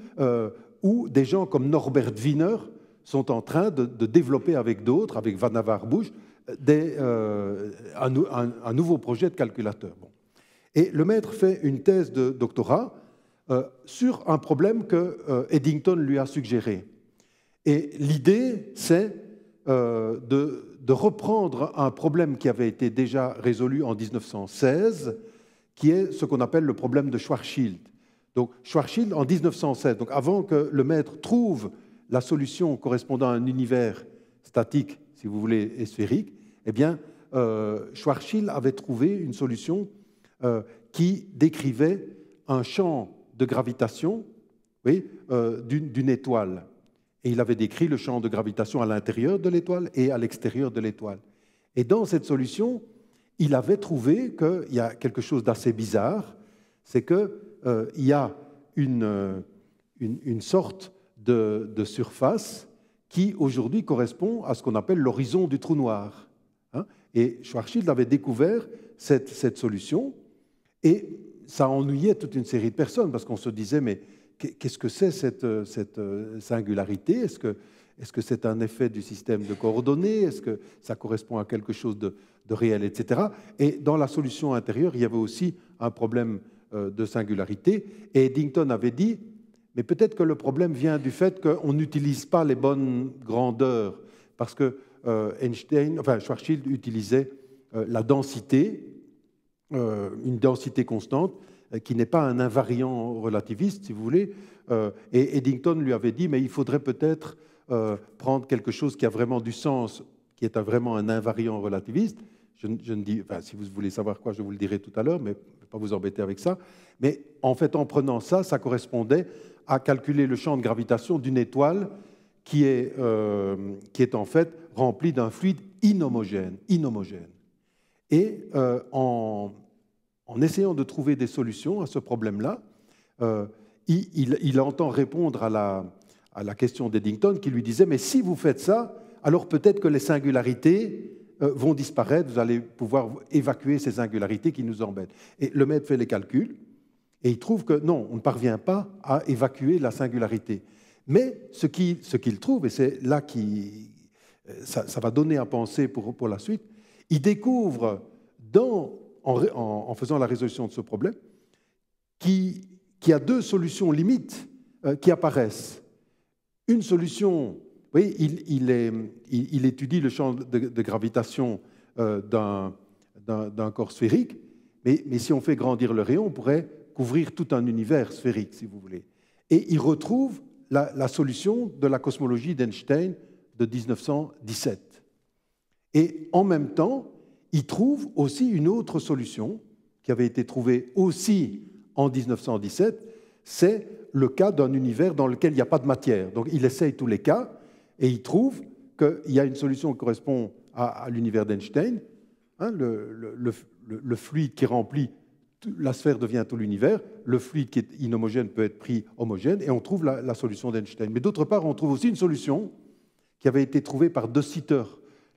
des gens comme Norbert Wiener sont en train de développer avec d'autres, avec Van Nevar-Bush, un nouveau projet de calculateur. Bon. Et le maître fait une thèse de doctorat sur un problème que Eddington lui a suggéré. Et l'idée, c'est de reprendre un problème qui avait été déjà résolu en 1916, qui est ce qu'on appelle le problème de Schwarzschild. Donc Schwarzschild, en 1916, donc avant que le maître trouve la solution correspondant à un univers statique, si vous voulez, et sphérique, eh bien, Schwarzschild avait trouvé une solution qui décrivait un champ de gravitation, oui, d'une étoile. Et il avait décrit le champ de gravitation à l'intérieur de l'étoile et à l'extérieur de l'étoile. Et dans cette solution, il avait trouvé qu'il y a quelque chose d'assez bizarre, c'est qu'il y a une sorte de surface qui, aujourd'hui, correspond à ce qu'on appelle l'horizon du trou noir. Et Schwarzschild avait découvert cette solution, et ça ennuyait toute une série de personnes, parce qu'on se disait, mais qu'est-ce que c'est cette singularité? Est-ce que c'est un effet du système de coordonnées? Est-ce que ça correspond à quelque chose de réel, etc. Et dans la solution intérieure, il y avait aussi un problème de singularité. Et Eddington avait dit, mais peut-être que le problème vient du fait qu'on n'utilise pas les bonnes grandeurs, parce que Schwarzschild utilisait la densité, une densité constante, qui n'est pas un invariant relativiste, si vous voulez. Et Eddington lui avait dit, mais il faudrait peut-être prendre quelque chose qui a vraiment du sens, qui est vraiment un invariant relativiste. Je ne dis, enfin, si vous voulez savoir quoi, je vous le dirai tout à l'heure, mais je ne vais pas vous embêter avec ça. Mais en fait, en prenant ça, ça correspondait à calculer le champ de gravitation d'une étoile qui est en fait remplie d'un fluide inhomogène. Et en essayant de trouver des solutions à ce problème-là, il entend répondre à la question d'Eddington qui lui disait « Mais si vous faites ça, alors peut-être que les singularités vont disparaître, vous allez pouvoir évacuer ces singularités qui nous embêtent. » Et le maître fait les calculs et il trouve que non, on ne parvient pas à évacuer la singularité. Mais ce qu'il trouve, et c'est là que ça va donner à penser pour la suite, il découvre en faisant la résolution de ce problème, qu'il y a deux solutions limites qui apparaissent. Une solution, oui, il étudie le champ de gravitation d'un corps sphérique, mais si on fait grandir le rayon, on pourrait couvrir tout un univers sphérique, si vous voulez. Et il retrouve la solution de la cosmologie d'Einstein de 1917. Et en même temps, il trouve aussi une autre solution qui avait été trouvée aussi en 1917, c'est le cas d'un univers dans lequel il n'y a pas de matière. Donc il essaye tous les cas et il trouve qu'il y a une solution qui correspond à l'univers d'Einstein, hein, le fluide qui remplit, la sphère devient tout l'univers, le fluide qui est inhomogène peut être pris homogène, et on trouve la solution d'Einstein. Mais d'autre part, on trouve aussi une solution qui avait été trouvée par De Sitter,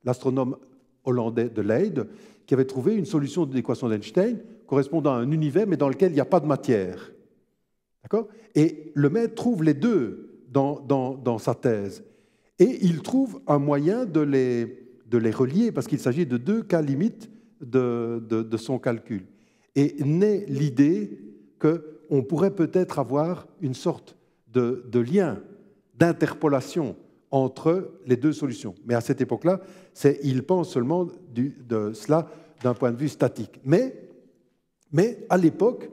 l'astronome hollandais de Leyde, qui avait trouvé une solution de l'équation d'Einstein correspondant à un univers, mais dans lequel il n'y a pas de matière. D'accord ? Et le maître trouve les deux dans sa thèse. Et il trouve un moyen de les relier, parce qu'il s'agit de deux cas limites de son calcul. Et naît l'idée qu'on pourrait peut-être avoir une sorte de lien, d'interpolation entre les deux solutions. Mais à cette époque-là, il pense seulement de cela d'un point de vue statique. Mais à l'époque,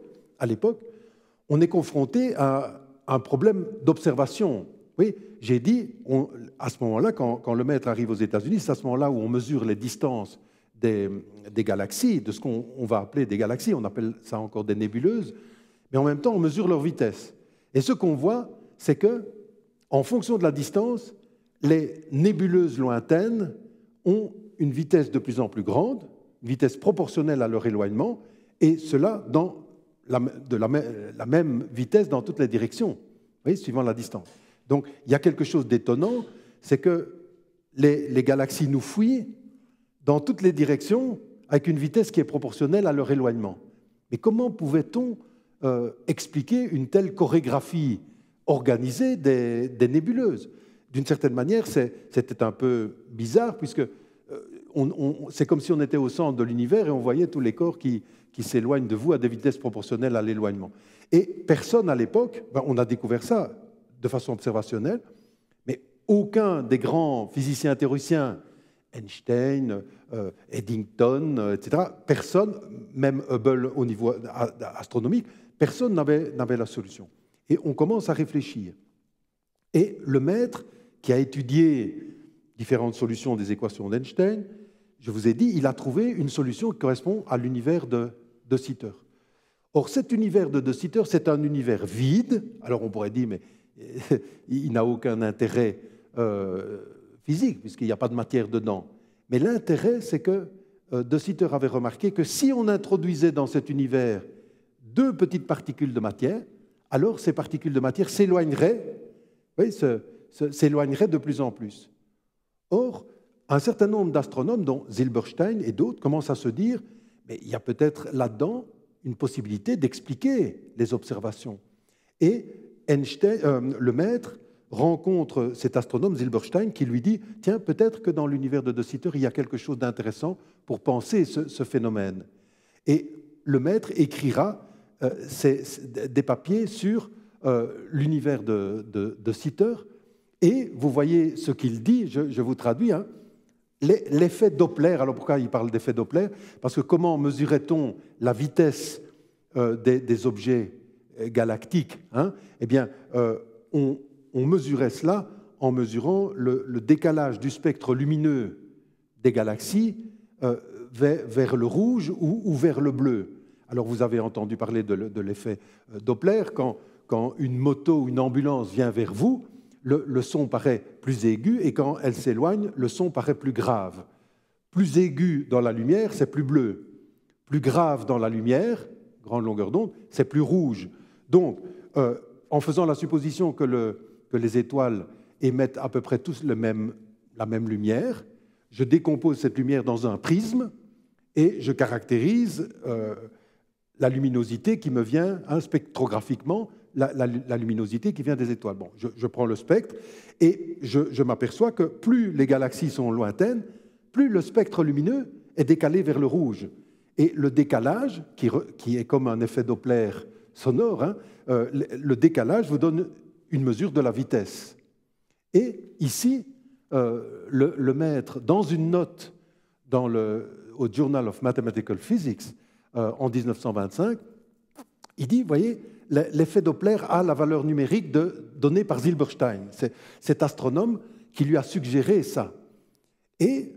on est confronté à un problème d'observation. Oui, j'ai dit, à ce moment-là, quand le maître arrive aux États-Unis, c'est à ce moment-là où on mesure les distances des galaxies, de ce qu'on va appeler des galaxies, on appelle ça encore des nébuleuses, mais en même temps, on mesure leur vitesse. Et ce qu'on voit, c'est que, en fonction de la distance, les nébuleuses lointaines ont une vitesse de plus en plus grande, une vitesse proportionnelle à leur éloignement, et cela dans la même vitesse dans toutes les directions, vous voyez, suivant la distance. Donc, il y a quelque chose d'étonnant, c'est que les galaxies nous fuient dans toutes les directions avec une vitesse qui est proportionnelle à leur éloignement. Mais comment pouvait-on expliquer une telle chorégraphie organisée des nébuleuses? D'une certaine manière, c'était un peu bizarre, puisque c'est comme si on était au centre de l'univers et on voyait tous les corps qui s'éloignent de vous à des vitesses proportionnelles à l'éloignement. Et personne à l'époque, on a découvert ça de façon observationnelle, mais aucun des grands physiciens théoriciens, Einstein, Eddington, etc., personne, même Hubble au niveau astronomique, personne n'avait la solution. Et on commence à réfléchir. Et le maître, qui a étudié différentes solutions des équations d'Einstein, je vous ai dit, il a trouvé une solution qui correspond à l'univers de De Sitter. Or, cet univers de De Sitter, c'est un univers vide. Alors, on pourrait dire, mais il n'a aucun intérêt physique, puisqu'il n'y a pas de matière dedans. Mais l'intérêt, c'est que De Sitter avait remarqué que si on introduisait dans cet univers deux petites particules de matière, alors ces particules de matière s'éloigneraient, s'éloigneraient de plus en plus. Or, un certain nombre d'astronomes, dont Silberstein et d'autres, commencent à se dire mais il y a peut-être là-dedans une possibilité d'expliquer les observations. Et Einstein, le maître rencontre cet astronome Silberstein qui lui dit « Tiens, peut-être que dans l'univers de De Sitter, il y a quelque chose d'intéressant pour penser ce phénomène. » Et le maître écrira des papiers sur l'univers de Sitter. Et vous voyez ce qu'il dit, je vous traduis, hein, l'effet Doppler. Alors pourquoi il parle d'effet Doppler? Parce que comment mesurait-on la vitesse des objets galactiques, hein? Eh bien, on mesurait cela en mesurant le décalage du spectre lumineux des galaxies vers le rouge ou vers le bleu. Alors vous avez entendu parler de l'effet Doppler. Quand une moto ou une ambulance vient vers vous, le son paraît plus aigu, et quand elle s'éloigne, le son paraît plus grave. Plus aigu dans la lumière, c'est plus bleu. Plus grave dans la lumière, grande longueur d'onde, c'est plus rouge. Donc, en faisant la supposition que les étoiles émettent à peu près tous la même lumière, je décompose cette lumière dans un prisme et je caractérise la luminosité qui me vient spectrographiquement, la luminosité qui vient des étoiles. Bon, je prends le spectre et je m'aperçois que plus les galaxies sont lointaines, plus le spectre lumineux est décalé vers le rouge. Et le décalage, qui est comme un effet Doppler sonore, hein, le décalage vous donne une mesure de la vitesse. Et ici, le maître, dans une note au Journal of Mathematical Physics en 1925, il dit, vous voyez, l'effet Doppler a la valeur numérique donnée par Silberstein. C'est cet astronome qui lui a suggéré ça. Et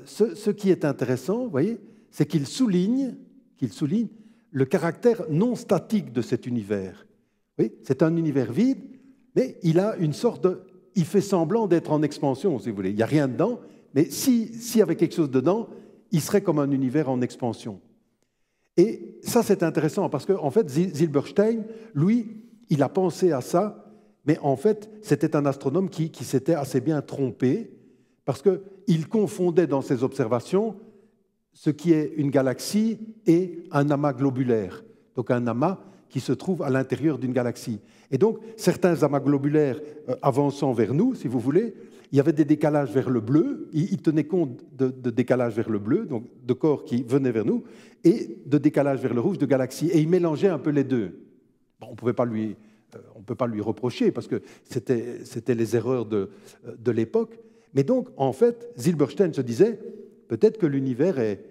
ce qui est intéressant, vous voyez, c'est qu'il souligne le caractère non statique de cet univers. Oui, c'est un univers vide, mais il a une sorte de... Il fait semblant d'être en expansion, si vous voulez. Il n'y a rien dedans, mais s'il y avait quelque chose dedans, il serait comme un univers en expansion. Et ça, c'est intéressant, parce qu'en fait, Silberstein, lui, il a pensé à ça, mais en fait, c'était un astronome qui s'était assez bien trompé, parce qu'il confondait dans ses observations ce qui est une galaxie et un amas globulaire. Donc un amas qui se trouve à l'intérieur d'une galaxie. Et donc, certains amas globulaires avançant vers nous, si vous voulez, il y avait des décalages vers le bleu, il tenait compte de décalages vers le bleu, donc de corps qui venaient vers nous, et de décalage vers le rouge de galaxies. Et il mélangeait un peu les deux. Bon, on ne peut pas lui reprocher, parce que c'était les erreurs de l'époque. Mais donc, en fait, Silberstein se disait, peut-être que l'univers est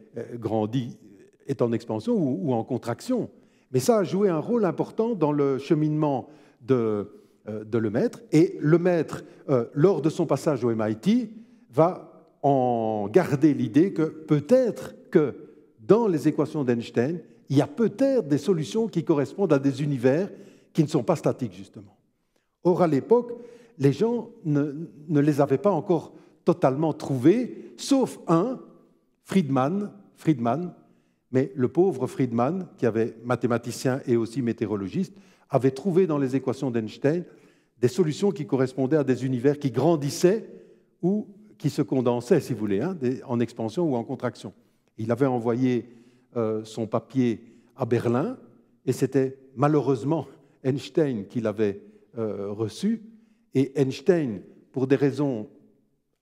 en expansion ou en contraction. Mais ça a joué un rôle important dans le cheminement de le maître. Et le maître, lors de son passage au MIT, va en garder l'idée que peut-être que dans les équations d'Einstein, il y a peut-être des solutions qui correspondent à des univers qui ne sont pas statiques, justement. Or, à l'époque, les gens ne les avaient pas encore totalement trouvés, sauf un, Friedman, mais le pauvre Friedman, qui avait mathématicien et aussi météorologiste, avait trouvé dans les équations d'Einstein des solutions qui correspondaient à des univers qui grandissaient ou qui se condensaient, si vous voulez, hein, en expansion ou en contraction. Il avait envoyé son papier à Berlin, et c'était malheureusement Einstein qui l'avait reçu. Et Einstein, pour des raisons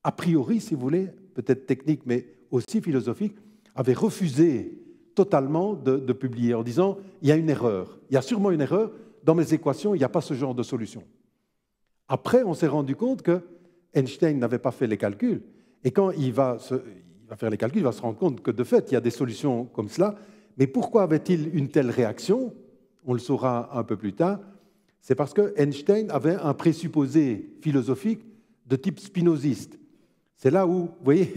a priori, si vous voulez, peut-être techniques, mais aussi philosophiques, avait refusé totalement de publier en disant « il y a une erreur, il y a sûrement une erreur, dans mes équations, il n'y a pas ce genre de solution ». Après, on s'est rendu compte que Einstein n'avait pas fait les calculs, et quand il va faire les calculs, il va se rendre compte que de fait, il y a des solutions comme cela, mais pourquoi avait-il une telle réaction? On le saura un peu plus tard. C'est parce que Einstein avait un présupposé philosophique de type spinoziste. C'est là où, vous voyez,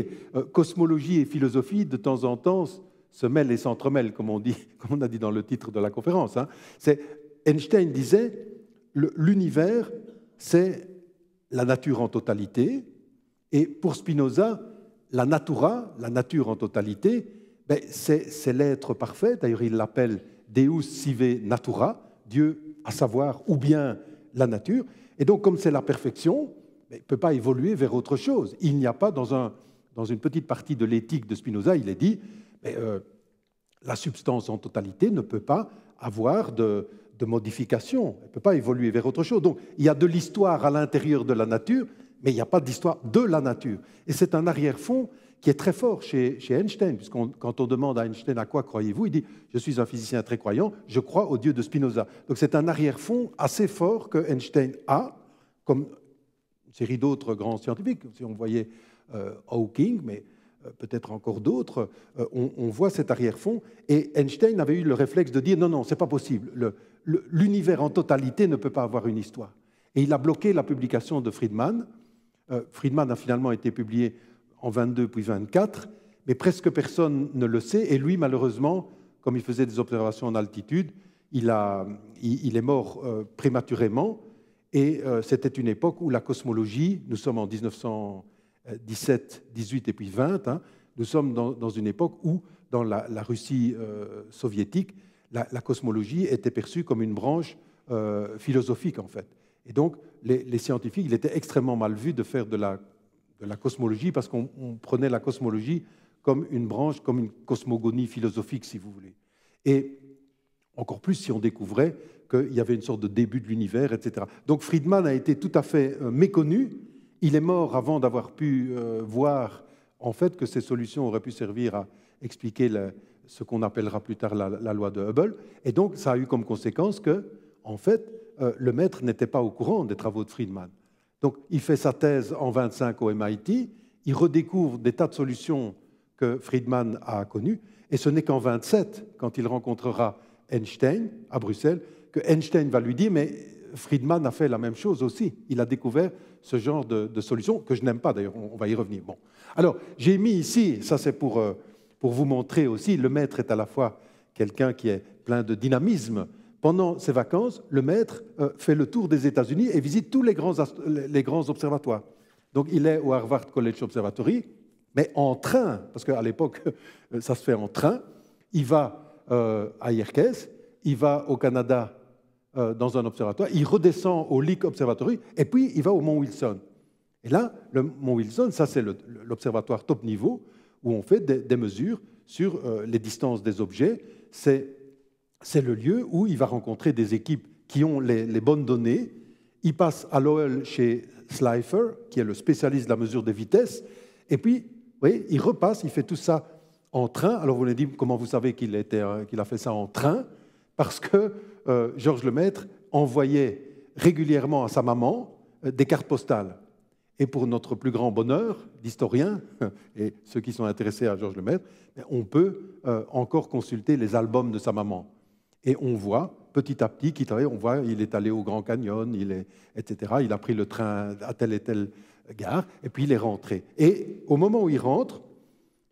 cosmologie et philosophie, de temps en temps, se mêlent et s'entremêlent, comme on a dit dans le titre de la conférence. Hein. Einstein disait, l'univers, c'est la nature en totalité, et pour Spinoza, la natura, la nature en totalité, ben, c'est l'être parfait. D'ailleurs, il l'appelle Deus sive natura, Dieu à savoir, ou bien la nature. Et donc, comme c'est la perfection, il ne peut pas évoluer vers autre chose. Il n'y a pas, dans une petite partie de l'éthique de Spinoza, il est dit, la substance en totalité ne peut pas avoir de modification, elle ne peut pas évoluer vers autre chose. Donc, il y a de l'histoire à l'intérieur de la nature, mais il n'y a pas d'histoire de la nature. Et c'est un arrière-fond qui est très fort chez Einstein, puisque quand on demande à Einstein « à quoi croyez-vous ?», il dit « je suis un physicien très croyant, je crois au Dieu de Spinoza ». Donc c'est un arrière-fond assez fort que Einstein a, comme une série d'autres grands scientifiques. Si on voyait Hawking, mais peut-être encore d'autres, on voit cet arrière-fond. Et Einstein avait eu le réflexe de dire « non, non, ce n'est pas possible, l'univers en totalité ne peut pas avoir une histoire ». Et il a bloqué la publication de Friedman. Friedman a finalement été publié en 22 puis 24, mais presque personne ne le sait. Et lui, malheureusement, comme il faisait des observations en altitude, il est mort prématurément. Et c'était une époque où la cosmologie, nous sommes en 1917, 18 et puis 20, hein, nous sommes dans une époque où, dans la Russie soviétique, la cosmologie était perçue comme une branche philosophique, en fait. Et donc, les scientifiques, il était extrêmement mal vu de faire de la cosmologie, parce qu'on prenait la cosmologie comme une branche, comme une cosmogonie philosophique, si vous voulez. Et encore plus si on découvrait qu'il y avait une sorte de début de l'univers, etc. Donc Friedman a été tout à fait méconnu. Il est mort avant d'avoir pu voir en fait que ces solutions auraient pu servir à expliquer ce qu'on appellera plus tard la loi de Hubble. Et donc ça a eu comme conséquence que, en fait, le maître n'était pas au courant des travaux de Friedman. Donc, il fait sa thèse en 25 au MIT, il redécouvre des tas de solutions que Friedman a connues, et ce n'est qu'en 27, quand il rencontrera Einstein à Bruxelles, que Einstein va lui dire « mais Friedman a fait la même chose aussi, il a découvert ce genre de solutions, que je n'aime pas d'ailleurs, on va y revenir. » Bon. Alors, j'ai mis ici, ça c'est pour vous montrer aussi, le maître est à la fois quelqu'un qui est plein de dynamisme. Pendant ses vacances, le maître fait le tour des États-Unis et visite tous les grands observatoires. Donc, il est au Harvard College Observatory, mais en train, parce qu'à l'époque, ça se fait en train. Il va à Yerkes, il va au Canada dans un observatoire, il redescend au Lick Observatory, et puis il va au Mont Wilson. Et là, le Mont Wilson, ça c'est l'observatoire top niveau, où on fait des mesures sur les distances des objets. C'est le lieu où il va rencontrer des équipes qui ont les bonnes données. Il passe à Lowell chez Slipher, qui est le spécialiste de la mesure des vitesses. Et puis, vous voyez, il repasse, il fait tout ça en train. Alors vous allez dire, comment vous savez qu'il a fait ça en train? Parce que Georges Lemaître envoyait régulièrement à sa maman des cartes postales. Et pour notre plus grand bonheur d'historien, et ceux qui sont intéressés à Georges Lemaître, on peut encore consulter les albums de sa maman. Et on voit, petit à petit, qu'il travaille, on voit, il est allé au Grand Canyon, etc. Il a pris le train à telle et telle gare, et puis il est rentré. Et au moment où il rentre,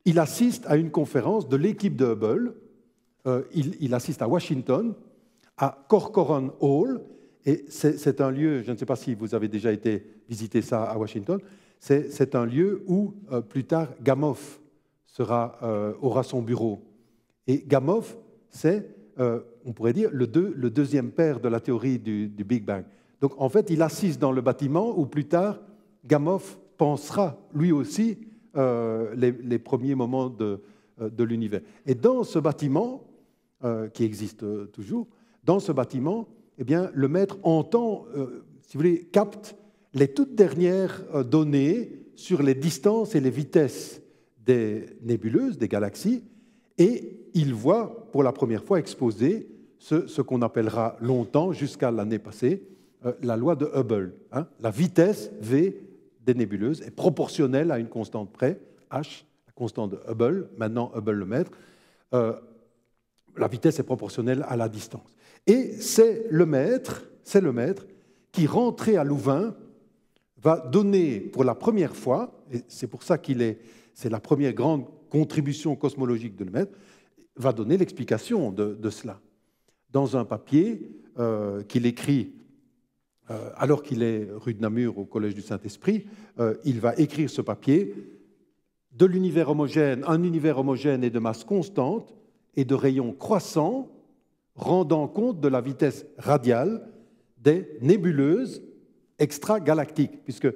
il assiste à une conférence de l'équipe de Hubble. Il assiste à Washington, à Corcoran Hall, et c'est un lieu, je ne sais pas si vous avez déjà été visiter ça à Washington, c'est un lieu où, plus tard, Gamow aura son bureau. Et Gamow, c'est, on pourrait dire, le deuxième père de la théorie du Big Bang. Donc, en fait, il assiste dans le bâtiment où, plus tard, Gamow pensera, lui aussi, les premiers moments de l'univers. Et dans ce bâtiment, qui existe toujours, dans ce bâtiment, eh bien, le maître entend, si vous voulez, capte les toutes dernières données sur les distances et les vitesses des nébuleuses, des galaxies, et il voit pour la première fois exposé ce qu'on appellera longtemps, jusqu'à l'année passée, la loi de Hubble. Hein. La vitesse V des nébuleuses est proportionnelle à une constante près, H, la constante de Hubble, maintenant Hubble le maître. La vitesse est proportionnelle à la distance. Et c'est le maître qui, rentré à Louvain, va donner pour la première fois, et c'est pour ça c'est la première grande contribution cosmologique de le maître, va donner l'explication de cela. Dans un papier qu'il écrit alors qu'il est rue de Namur au Collège du Saint-Esprit, il va écrire ce papier de l'univers homogène, un univers homogène et de masse constante et de rayons croissants, rendant compte de la vitesse radiale des nébuleuses extragalactiques, puisque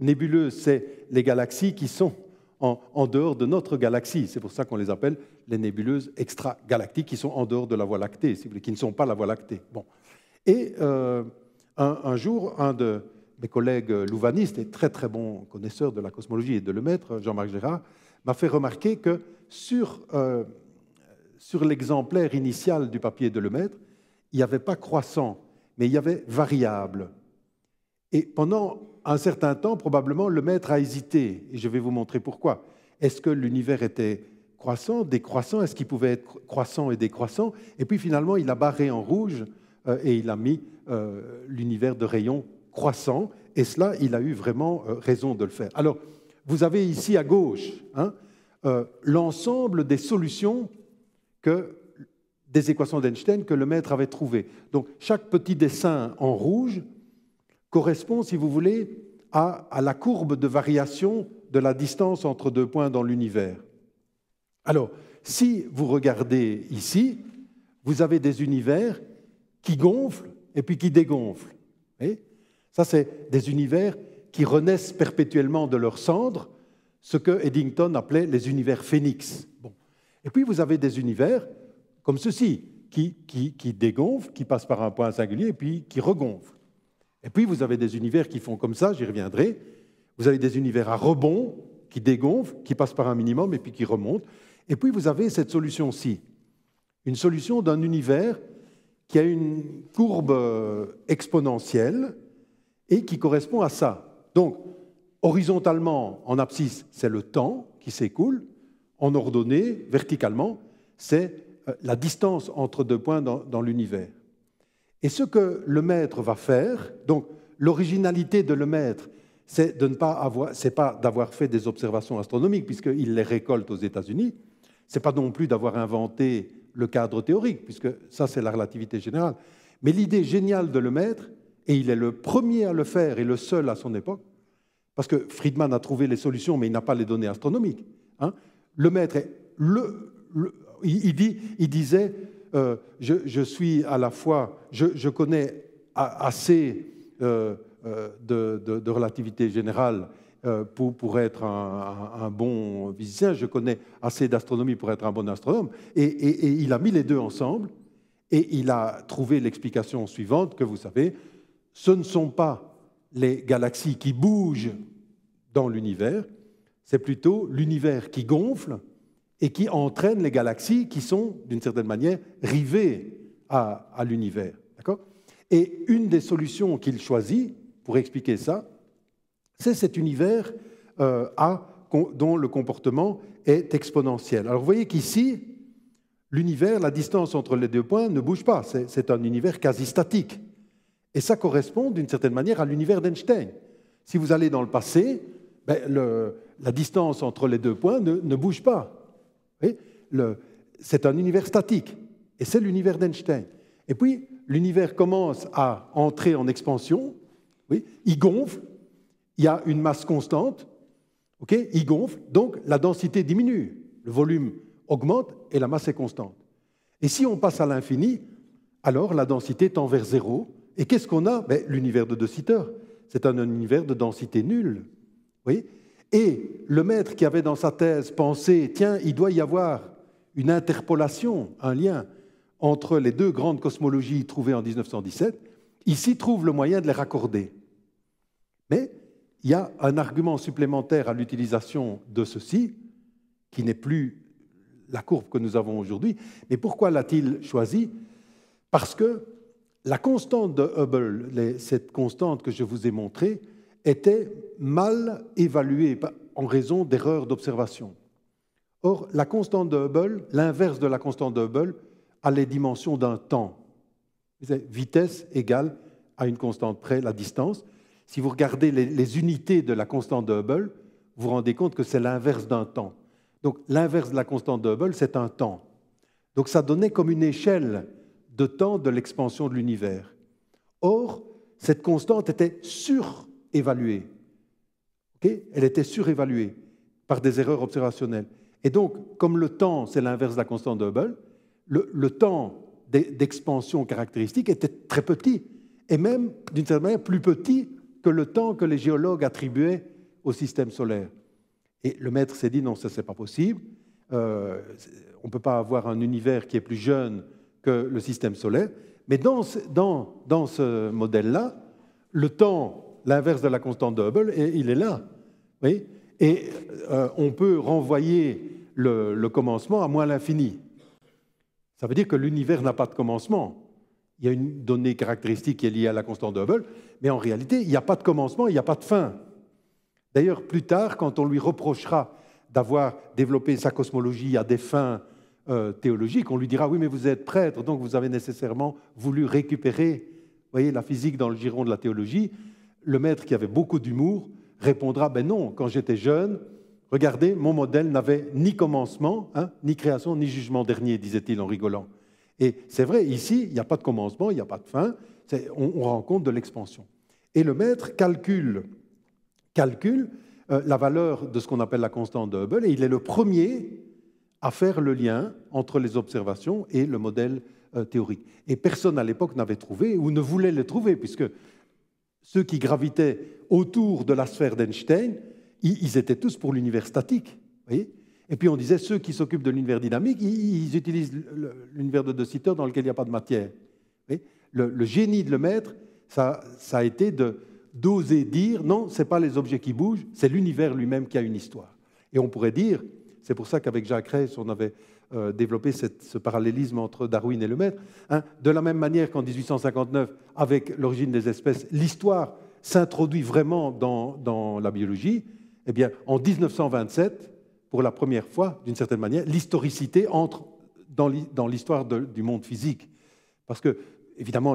nébuleuses, c'est les galaxies qui sont en dehors de notre galaxie. C'est pour ça qu'on les appelle les nébuleuses extragalactiques, qui sont en dehors de la Voie lactée, si vous voulez, qui ne sont pas la Voie lactée. Bon. Et un jour, un de mes collègues louvanistes et très très bon connaisseur de la cosmologie et de le maître, Jean-Marc Gérard, m'a fait remarquer que sur l'exemplaire initial du papier de Lemaître, il n'y avait pas croissant, mais il y avait variable. Et pendant un certain temps, probablement, Lemaître a hésité, et je vais vous montrer pourquoi. Est-ce que l'univers était croissant, décroissant? Est-ce qu'il pouvait être croissant et décroissant? Et puis finalement, il a barré en rouge et il a mis l'univers de rayons croissant, et cela, il a eu vraiment raison de le faire. Alors, vous avez ici à gauche l'ensemble des solutions des équations d'Einstein que Lemaître avait trouvées. Donc, chaque petit dessin en rouge correspond, si vous voulez, à la courbe de variation de la distance entre deux points dans l'univers. Alors, si vous regardez ici, vous avez des univers qui gonflent et puis qui dégonflent. Et ça, c'est des univers qui renaissent perpétuellement de leurs cendres, ce que Eddington appelait les univers phénix. Bon. Et puis, vous avez des univers comme ceci, qui dégonflent, qui passent par un point singulier et puis qui regonflent. Et puis, vous avez des univers qui font comme ça, j'y reviendrai. Vous avez des univers à rebond, qui dégonflent, qui passent par un minimum et puis qui remontent. Et puis, vous avez cette solution-ci, une solution d'un univers qui a une courbe exponentielle et qui correspond à ça. Donc, horizontalement, en abscisse, c'est le temps qui s'écoule. En ordonnée, verticalement, c'est la distance entre deux points dans l'univers. Et ce que Lemaître va faire, donc l'originalité de Lemaître, c'est pas d'avoir fait des observations astronomiques, puisqu'il les récolte aux États-Unis, c'est pas non plus d'avoir inventé le cadre théorique, puisque ça, c'est la relativité générale. Mais l'idée géniale de Lemaître, et il est le premier à le faire et le seul à son époque, parce que Friedman a trouvé les solutions, mais il n'a pas les données astronomiques. Hein. Lemaître est il disait je suis à la fois, je connais assez de relativité générale pour être un bon physicien, je connais assez d'astronomie pour être un bon astronome, et il a mis les deux ensemble, et il a trouvé l'explication suivante que vous savez, ce ne sont pas les galaxies qui bougent dans l'univers, c'est plutôt l'univers qui gonfle et qui entraîne les galaxies qui sont, d'une certaine manière, rivées à l'univers. D'accord ? Et une des solutions qu'il choisit pour expliquer ça, c'est cet univers dont le comportement est exponentiel. Alors vous voyez qu'ici, l'univers, la distance entre les deux points ne bouge pas. C'est un univers quasi statique. Et ça correspond d'une certaine manière à l'univers d'Einstein. Si vous allez dans le passé, la distance entre les deux points ne bouge pas. C'est un univers statique, et c'est l'univers d'Einstein. Et puis, l'univers commence à entrer en expansion, oui, il gonfle, il y a une masse constante, okay, il gonfle, donc la densité diminue, le volume augmente et la masse est constante. Et si on passe à l'infini, alors la densité tend vers zéro. Et qu'est-ce qu'on a? L'univers de De Sitter, c'est un univers de densité nulle. Oui. Et le maître qui avait dans sa thèse pensé, tiens, il doit y avoir une interpolation, un lien entre les deux grandes cosmologies trouvées en 1917, ici trouve le moyen de les raccorder. Mais il y a un argument supplémentaire à l'utilisation de ceci, qui n'est plus la courbe que nous avons aujourd'hui. Mais pourquoi l'a-t-il choisi? Parce que la constante de Hubble, cette constante que je vous ai montrée, était mal évaluée en raison d'erreurs d'observation. Or, la constante de Hubble, l'inverse de la constante de Hubble, a les dimensions d'un temps. Vitesse égale à une constante près la distance. Si vous regardez les unités de la constante de Hubble, vous vous rendez compte que c'est l'inverse d'un temps. Donc, l'inverse de la constante de Hubble, c'est un temps. Donc, ça donnait comme une échelle de temps de l'expansion de l'univers. Or, cette constante était surévaluée. Okay? Elle était surévaluée par des erreurs observationnelles. Et donc, comme le temps, c'est l'inverse de la constante de Hubble, le temps d'expansion caractéristique était très petit, et même, d'une certaine manière, plus petit que le temps que les géologues attribuaient au système solaire. Et le maître s'est dit, non, ça, c'est pas possible. On ne peut pas avoir un univers qui est plus jeune que le système solaire. Mais dans ce modèle-là, le temps, l'inverse de la constante de Hubble, il est là. Oui, et on peut renvoyer le commencement à moins l'infini. Ça veut dire que l'univers n'a pas de commencement. Il y a une donnée caractéristique qui est liée à la constante de Hubble, mais en réalité, il n'y a pas de commencement, il n'y a pas de fin. D'ailleurs, plus tard, quand on lui reprochera d'avoir développé sa cosmologie à des fins théologiques, on lui dira « oui, mais vous êtes prêtre, donc vous avez nécessairement voulu récupérer la physique dans le giron de la théologie ». Le maître, qui avait beaucoup d'humour, répondra « ben non, quand j'étais jeune, regardez, mon modèle n'avait ni commencement, ni création, ni jugement dernier, disait-il en rigolant. » Et c'est vrai, ici, il n'y a pas de commencement, il n'y a pas de fin, on rend compte de l'expansion. Et le maître calcule la valeur de ce qu'on appelle la constante de Hubble, et il est le premier à faire le lien entre les observations et le modèle théorique. Et personne à l'époque n'avait trouvé ou ne voulait le trouver, puisque ceux qui gravitaient autour de la sphère d'Einstein, ils étaient tous pour l'univers statique. Voyez ? Et puis on disait, ceux qui s'occupent de l'univers dynamique, ils utilisent l'univers de De Sitter dans lequel il n'y a pas de matière. Le génie de le maître, ça a été d'oser dire, non, ce n'est pas les objets qui bougent, c'est l'univers lui-même qui a une histoire. Et on pourrait dire, c'est pour ça qu'avec Jacques Reiss, on avait développé ce parallélisme entre Darwin et le maître, de la même manière qu'en 1859, avec l'origine des espèces, l'histoire s'introduit vraiment dans la biologie, eh bien, en 1927, pour la première fois, d'une certaine manière, l'historicité entre dans l'histoire du monde physique. Parce que, évidemment,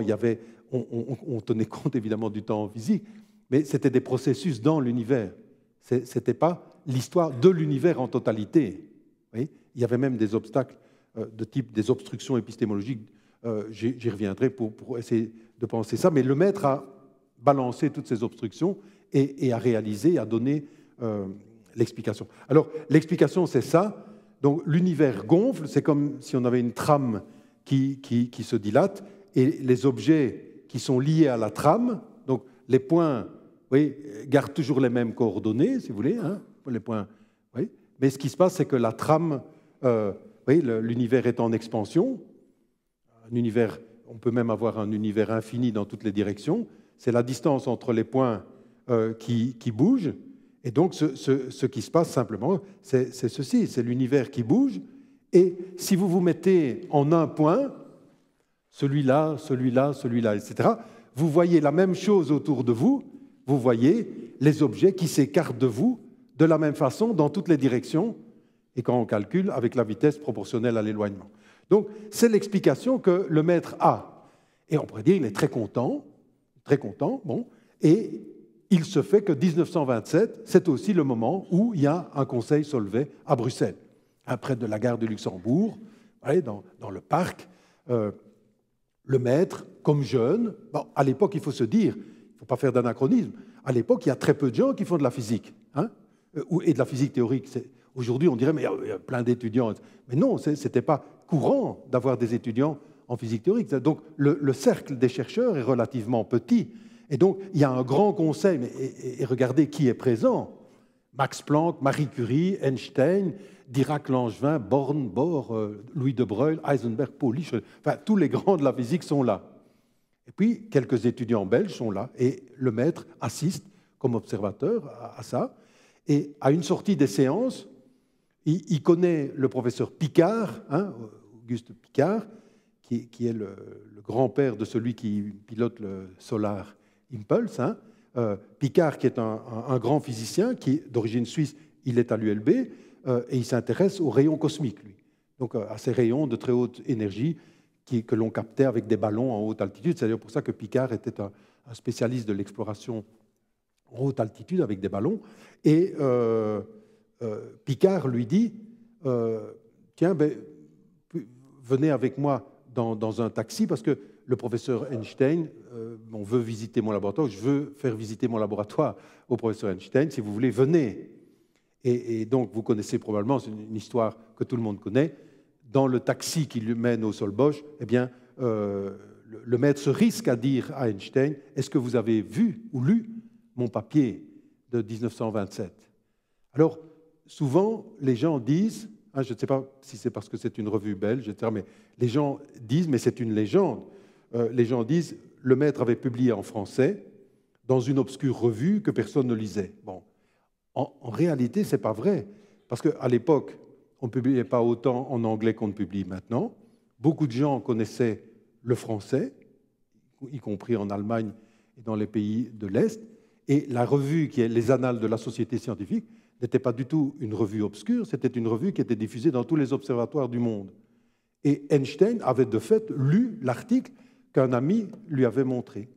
on tenait compte évidemment du temps physique, mais c'était des processus dans l'univers. Ce n'était pas l'histoire de l'univers en totalité. Oui, il y avait même des obstacles de type des obstructions épistémologiques. J'y reviendrai pour essayer de penser ça. Mais le maître a balancé toutes ces obstructions et a réalisé, a donné l'explication. Alors, l'explication, c'est ça. Donc, l'univers gonfle, c'est comme si on avait une trame qui se dilate, et les objets qui sont liés à la trame, donc les points, gardent toujours les mêmes coordonnées, si vous voulez, les points, mais ce qui se passe, c'est que la trame, l'univers est en expansion, on peut même avoir un univers infini dans toutes les directions, c'est la distance entre les points qui bougent, et donc ce qui se passe simplement, c'est ceci, c'est l'univers qui bouge, et si vous vous mettez en un point, celui-là, celui-là, celui-là, etc., vous voyez la même chose autour de vous, vous voyez les objets qui s'écartent de vous de la même façon dans toutes les directions, et quand on calcule avec la vitesse proportionnelle à l'éloignement. Donc, c'est l'explication que le maître a. Et on pourrait dire qu'il est très content, bon, et il se fait que 1927, c'est aussi le moment où il y a un conseil Solvay à Bruxelles, près de la gare de Luxembourg, dans le parc. Le maître, comme jeune, bon, à l'époque, il faut se dire, il ne faut pas faire d'anachronisme, à l'époque, il y a très peu de gens qui font de la physique, et de la physique théorique. Aujourd'hui, on dirait, mais il y a plein d'étudiants. Mais non, ce n'était pas courant d'avoir des étudiants en physique théorique. Donc, le cercle des chercheurs est relativement petit. Et donc, il y a un grand conseil, et regardez qui est présent. Max Planck, Marie Curie, Einstein, Dirac-Langevin, Born, Bohr, Louis de Broglie, Heisenberg, Pauli, enfin, tous les grands de la physique sont là. Et puis, quelques étudiants belges sont là, et le maître assiste comme observateur à ça. Et à une sortie des séances, il connaît le professeur Picard, Auguste Picard, qui est le grand-père de celui qui pilote le Solar Impulse. Picard, qui est un grand physicien, qui est d'origine suisse, il est à l'ULB, et il s'intéresse aux rayons cosmiques, lui. Donc à ces rayons de très haute énergie que l'on captait avec des ballons en haute altitude. C'est d'ailleurs pour ça que Picard était un spécialiste de l'exploration en haute altitude avec des ballons. Et Picard lui dit, tiens, venez avec moi dans un taxi, parce que le professeur Einstein, on veut visiter mon laboratoire, je veux faire visiter mon laboratoire au professeur Einstein, si vous voulez, venez. Et donc, vous connaissez probablement, c'est une histoire que tout le monde connaît, dans le taxi qui lui mène au Solbosch, eh bien, le maître se risque à dire à Einstein, est-ce que vous avez vu ou lu mon papier de 1927 ? Alors, souvent, les gens disent, je ne sais pas si c'est parce que c'est une revue belge, etc., mais les gens disent, mais c'est une légende, les gens disent, le maître avait publié en français dans une obscure revue que personne ne lisait. Bon, en réalité, ce n'est pas vrai, parce qu'à l'époque, on ne publiait pas autant en anglais qu'on ne publie maintenant. Beaucoup de gens connaissaient le français, y compris en Allemagne et dans les pays de l'Est, et la revue qui est les Annales de la Société scientifique n'était pas du tout une revue obscure, c'était une revue qui était diffusée dans tous les observatoires du monde. Et Einstein avait de fait lu l'article qu'un ami lui avait montré.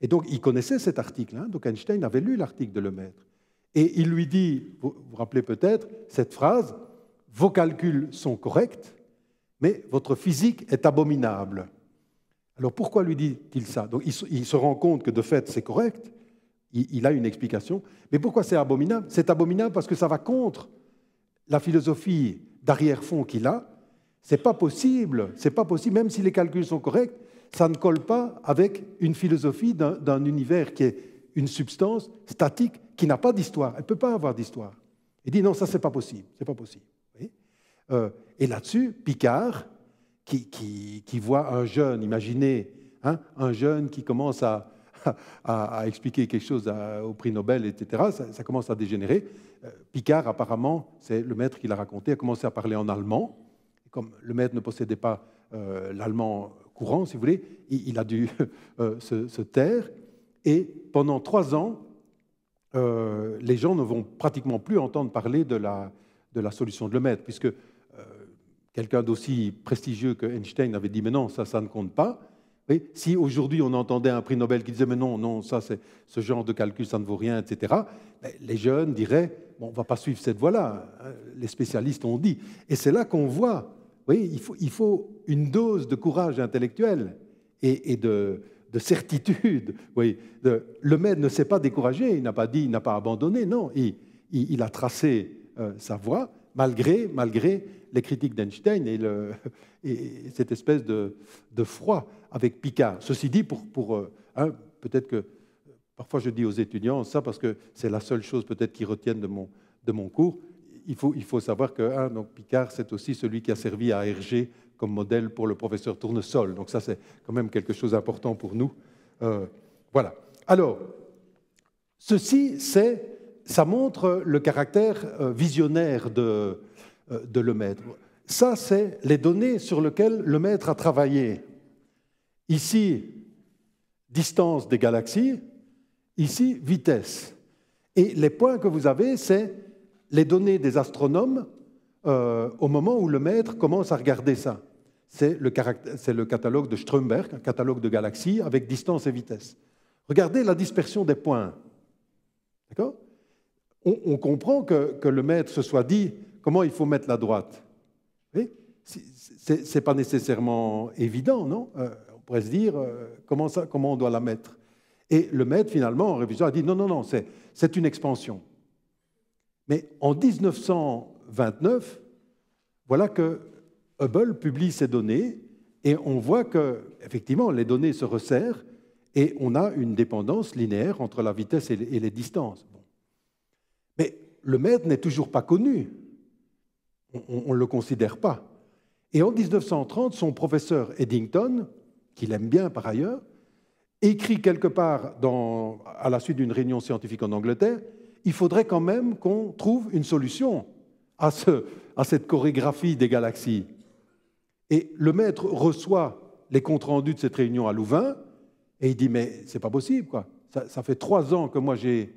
Et donc, il connaissait cet article. Donc, Einstein avait lu l'article de Lemaître. Et il lui dit, vous vous rappelez peut-être, cette phrase, « Vos calculs sont corrects, mais votre physique est abominable. » Alors, pourquoi lui dit-il ça? Donc, il se rend compte que, de fait, c'est correct. Il a une explication. Mais pourquoi c'est abominable? C'est abominable parce que ça va contre la philosophie d'arrière-fond qu'il a. C'est pas possible, même si les calculs sont corrects, ça ne colle pas avec une philosophie d'un univers qui est une substance statique qui n'a pas d'histoire. Elle ne peut pas avoir d'histoire. Il dit non, ça c'est pas possible, c'est pas possible. Et là-dessus, Picard, qui voit un jeune, imaginez, un jeune qui commence à expliquer quelque chose au prix Nobel, etc., ça commence à dégénérer. Picard, apparemment, c'est le maître qui l'a raconté, a commencé à parler en allemand. Comme le maître ne possédait pas l'allemand courant, si vous voulez, il a dû se taire. Et pendant 3 ans, les gens ne vont pratiquement plus entendre parler de la solution de Lemaître, puisque quelqu'un d'aussi prestigieux que Einstein avait dit « mais non, ça ne compte pas ». Oui, si aujourd'hui on entendait un prix Nobel qui disait « mais non, ça, ce genre de calcul, ça ne vaut rien », etc., les jeunes diraient « bon, on ne va pas suivre cette voie-là, les spécialistes ont dit ». Et c'est là qu'on voit, oui, il faut une dose de courage intellectuel et de certitude. Oui, Lemaître ne s'est pas découragé, il n'a pas dit, il n'a pas abandonné, non, il a tracé sa voie malgré les critiques d'Einstein et cette espèce de froid avec Picard. Ceci dit, peut-être que parfois je dis aux étudiants ça parce que c'est la seule chose peut-être qu'ils retiennent de mon cours. Il faut savoir que donc Picard, c'est aussi celui qui a servi à Hergé comme modèle pour le professeur Tournesol. Donc ça, c'est quand même quelque chose d'important pour nous. Voilà. Alors, ceci, ça montre le caractère visionnaire de Lemaître. Ça, c'est les données sur lesquelles Lemaître a travaillé. Ici, distance des galaxies, ici, vitesse. Et les points que vous avez, c'est les données des astronomes au moment où Lemaître commence à regarder ça. C'est le catalogue de Strömberg, un catalogue de galaxies avec distance et vitesse. Regardez la dispersion des points. D'accord? On comprend que le maître se soit dit comment il faut mettre la droite. Ce n'est pas nécessairement évident, non? On pourrait se dire comment on doit la mettre. Et le maître, finalement, en révision, a dit non, non, non, c'est une expansion. Mais en 1929, voilà que Hubble publie ces données et on voit que, effectivement, les données se resserrent et on a une dépendance linéaire entre la vitesse et les distances. Bon. Mais le maître n'est toujours pas connu. On ne le considère pas. Et en 1930, son professeur Eddington, qu'il aime bien par ailleurs, écrit quelque part à la suite d'une réunion scientifique en Angleterre, il faudrait quand même qu'on trouve une solution à cette chorégraphie des galaxies. Et le maître reçoit les comptes rendus de cette réunion à Louvain et il dit « mais c'est pas possible, quoi. Ça fait 3 ans que moi j'ai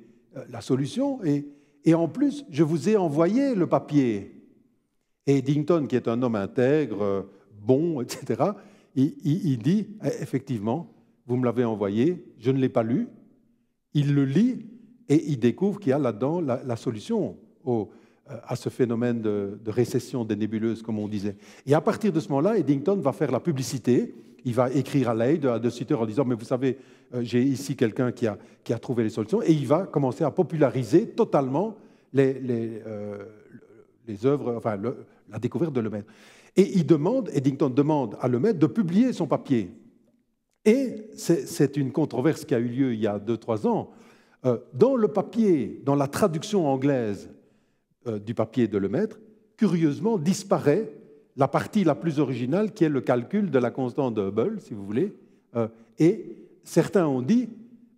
la solution et en plus je vous ai envoyé le papier ». Et Eddington, qui est un homme intègre, bon, etc., il dit « effectivement, vous me l'avez envoyé, je ne l'ai pas lu ». Il le lit et il découvre qu'il y a là-dedans la solution à ce phénomène de récession des nébuleuses, comme on disait. Et à partir de ce moment-là, Eddington va faire la publicité. Il va écrire à Leyde, à De Sutter, en disant « mais vous savez, j'ai ici quelqu'un qui a trouvé les solutions ». Et il va commencer à populariser totalement les œuvres, enfin la découverte de Lemaitre. Et Eddington demande à Lemaitre de publier son papier. Et c'est une controverse qui a eu lieu il y a 2-3 ans. Dans le papier, dans la traduction anglaise du papier de Lemaitre, curieusement disparaît la partie la plus originale qui est le calcul de la constante de Hubble, si vous voulez. Et certains ont dit,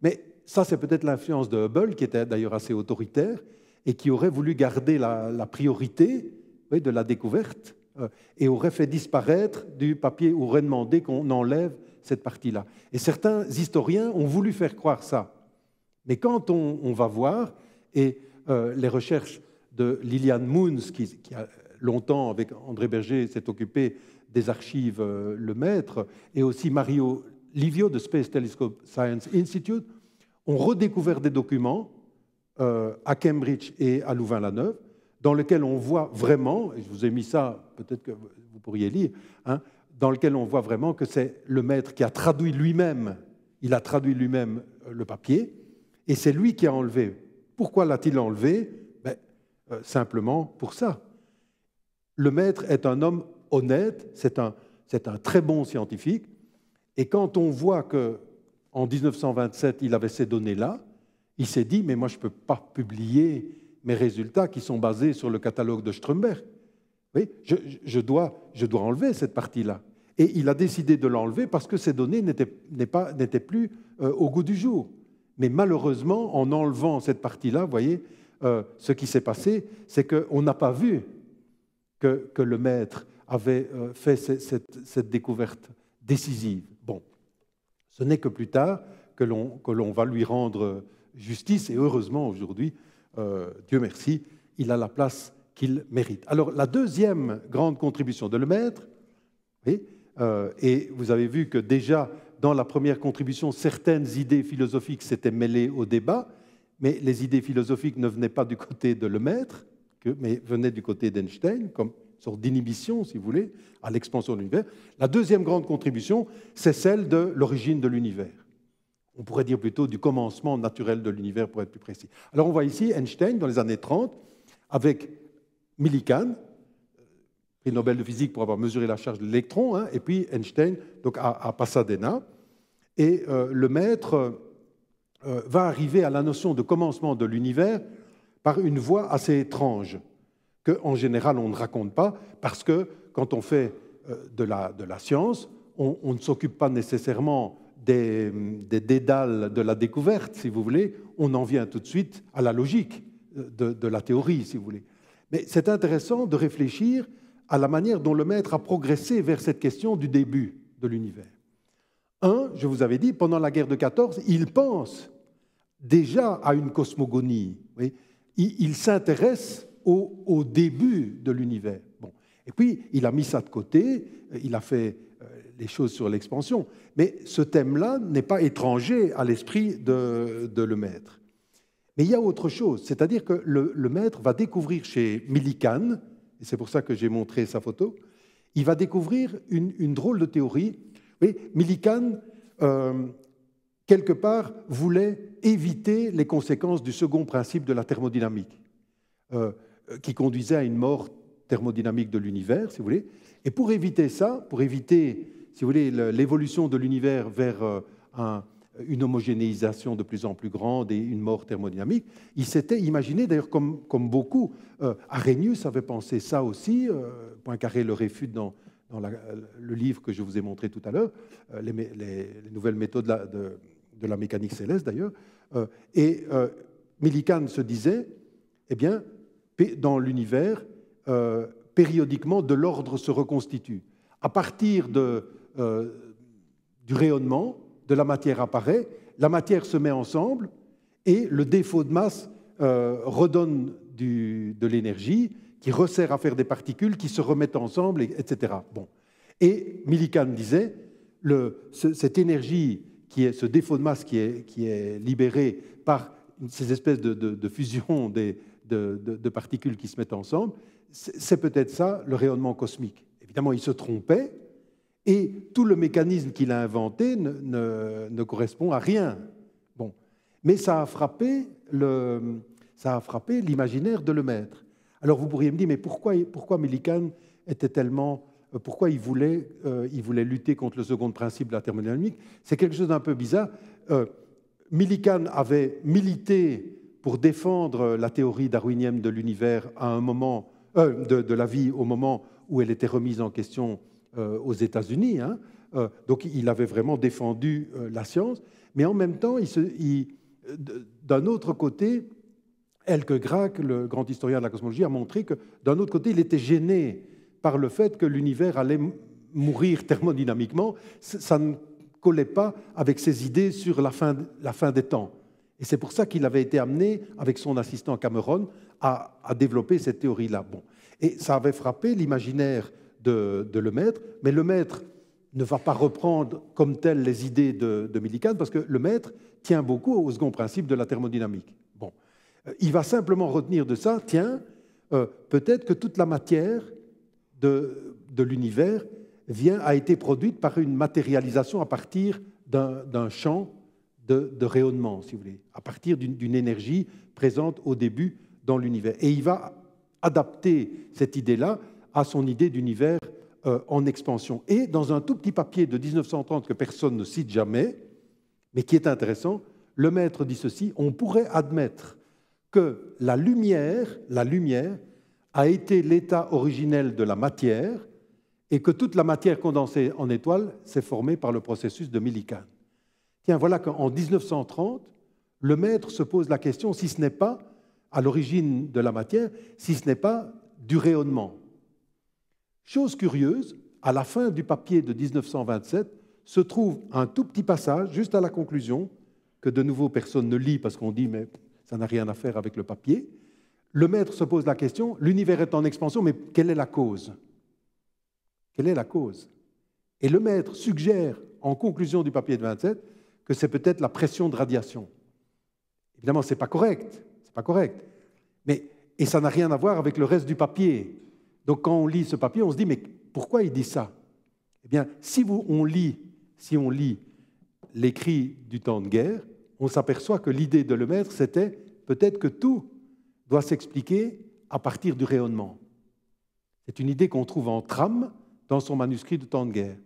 mais ça c'est peut-être l'influence de Hubble, qui était d'ailleurs assez autoritaire, et qui aurait voulu garder la priorité de la découverte, et aurait fait disparaître du papier, ou aurait demandé qu'on enlève cette partie-là. Et certains historiens ont voulu faire croire ça. Mais quand on va voir, et les recherches de Liliane Moons, qui a longtemps, avec André Berger, s'est occupé des archives Lemaitre, et aussi Mario Livio de Space Telescope Science Institute, ont redécouvert des documents à Cambridge et à Louvain-la-Neuve, dans lesquels on voit vraiment, et je vous ai mis ça, peut-être que vous pourriez lire, hein, dans lequel on voit vraiment que c'est Lemaitre qui a traduit lui-même, il a traduit lui-même le papier, et c'est lui qui a enlevé. Pourquoi l'a-t-il enlevé? Simplement pour ça. Lemaitre est un homme honnête, c'est un très bon scientifique, et quand on voit qu'en 1927, il avait ces données-là, il s'est dit, mais moi je ne peux pas publier mes résultats qui sont basés sur le catalogue de Stromberg. Oui, je dois enlever cette partie-là. Et il a décidé de l'enlever parce que ces données n'étaient plus au goût du jour. Mais malheureusement, en enlevant cette partie-là, vous voyez, ce qui s'est passé, c'est qu'on n'a pas vu que Lemaitre avait fait cette découverte décisive. Bon, ce n'est que plus tard que l'on va lui rendre justice, et heureusement aujourd'hui, Dieu merci, il a la place qu'il mérite. Alors, la deuxième grande contribution de Lemaitre, et vous avez vu que déjà, dans la première contribution, certaines idées philosophiques s'étaient mêlées au débat, mais les idées philosophiques ne venaient pas du côté de Lemaitre, mais venaient du côté d'Einstein, comme une sorte d'inhibition, si vous voulez, à l'expansion de l'univers. La deuxième grande contribution, c'est celle de l'origine de l'univers. On pourrait dire plutôt du commencement naturel de l'univers, pour être plus précis. Alors on voit ici Einstein, dans les années 30, avec Millikan, prix Nobel de physique pour avoir mesuré la charge de l'électron, hein, et puis Einstein donc à Pasadena. Et Lemaitre va arriver à la notion de commencement de l'univers par une voie assez étrange, qu'en général on ne raconte pas, parce que quand on fait de la science, on ne s'occupe pas nécessairement des dédales de la découverte, si vous voulez, on en vient tout de suite à la logique de la théorie, si vous voulez. Mais c'est intéressant de réfléchir à la manière dont Lemaitre a progressé vers cette question du début de l'univers. Je vous avais dit, pendant la guerre de 14, il pense déjà à une cosmogonie. Oui, il s'intéresse au début de l'univers. Bon. Et puis, il a mis ça de côté, il a fait les choses sur l'expansion. Mais ce thème-là n'est pas étranger à l'esprit de Lemaitre. Mais il y a autre chose, c'est-à-dire que le maître va découvrir chez Millikan, et c'est pour ça que j'ai montré sa photo, il va découvrir une drôle de théorie. Oui, Millikan, quelque part, voulait éviter les conséquences du second principe de la thermodynamique, qui conduisait à une mort thermodynamique de l'univers, si vous voulez. Et pour éviter ça, pour éviter, si vous voulez, l'évolution de l'univers vers une homogénéisation de plus en plus grande et une mort thermodynamique, il s'était imaginé, d'ailleurs comme beaucoup, Arrhenius avait pensé ça aussi, Poincaré le réfute dans le livre que je vous ai montré tout à l'heure, les nouvelles méthodes de la mécanique céleste d'ailleurs, et Millikan se disait, eh bien, dans l'univers, périodiquement, de l'ordre se reconstitue. À partir du rayonnement, de la matière apparaît, la matière se met ensemble et le défaut de masse redonne de l'énergie qui resserre à faire des particules qui se remettent ensemble, etc. Bon. Et Millikan disait, cette énergie, ce défaut de masse qui est libéré par ces espèces de fusion de particules qui se mettent ensemble, c'est peut-être ça le rayonnement cosmique. Évidemment, il se trompait, et tout le mécanisme qu'il a inventé ne correspond à rien. Bon. Mais ça a frappé l'imaginaire de Lemaître. Alors vous pourriez me dire, mais pourquoi Millikan était tellement... Pourquoi il voulait lutter contre le second principe de la thermodynamique? C'est quelque chose d'un peu bizarre. Millikan avait milité pour défendre la théorie darwinienne de l'univers à un moment, de la vie au moment où elle était remise en question aux États-Unis. Hein. Donc il avait vraiment défendu la science, mais en même temps, d'un autre côté, Elke Grach, le grand historien de la cosmologie, a montré que d'un autre côté, il était gêné par le fait que l'univers allait mourir thermodynamiquement. Ça ne collait pas avec ses idées sur la fin des temps. Et c'est pour ça qu'il avait été amené, avec son assistant Cameron, à développer cette théorie-là. Bon. Et ça avait frappé l'imaginaire de Lemaître, mais Lemaître ne va pas reprendre comme tel les idées de Millikan, parce que Lemaître tient beaucoup au second principe de la thermodynamique. Bon. Il va simplement retenir de ça, tiens, peut-être que toute la matière de l'univers a été produite par une matérialisation à partir d'un champ de rayonnement, si vous voulez, à partir d'une énergie présente au début dans l'univers. Et il va adapter cette idée-là à son idée d'univers en expansion. Et dans un tout petit papier de 1930 que personne ne cite jamais, mais qui est intéressant, Lemaître dit ceci: on pourrait admettre que la lumière a été l'état originel de la matière et que toute la matière condensée en étoiles s'est formée par le processus de Millikan. Tiens, voilà qu'en 1930, Lemaître se pose la question si ce n'est pas, à l'origine de la matière, si ce n'est pas du rayonnement. Chose curieuse, à la fin du papier de 1927, se trouve un tout petit passage, juste à la conclusion, que de nouveau personne ne lit parce qu'on dit mais ça n'a rien à faire avec le papier. Lemaître se pose la question, l'univers est en expansion, mais quelle est la cause? Quelle est la cause? Et Lemaître suggère, en conclusion du papier de 27, que c'est peut-être la pression de radiation. Évidemment, ce n'est pas correct, et ça n'a rien à voir avec le reste du papier. Donc quand on lit ce papier, on se dit, mais pourquoi il dit ça? Eh bien, si on lit l'écrit du temps de guerre, on s'aperçoit que l'idée de Lemaître, c'était peut-être que tout doit s'expliquer à partir du rayonnement. C'est une idée qu'on trouve en trame dans son manuscrit du temps de guerre.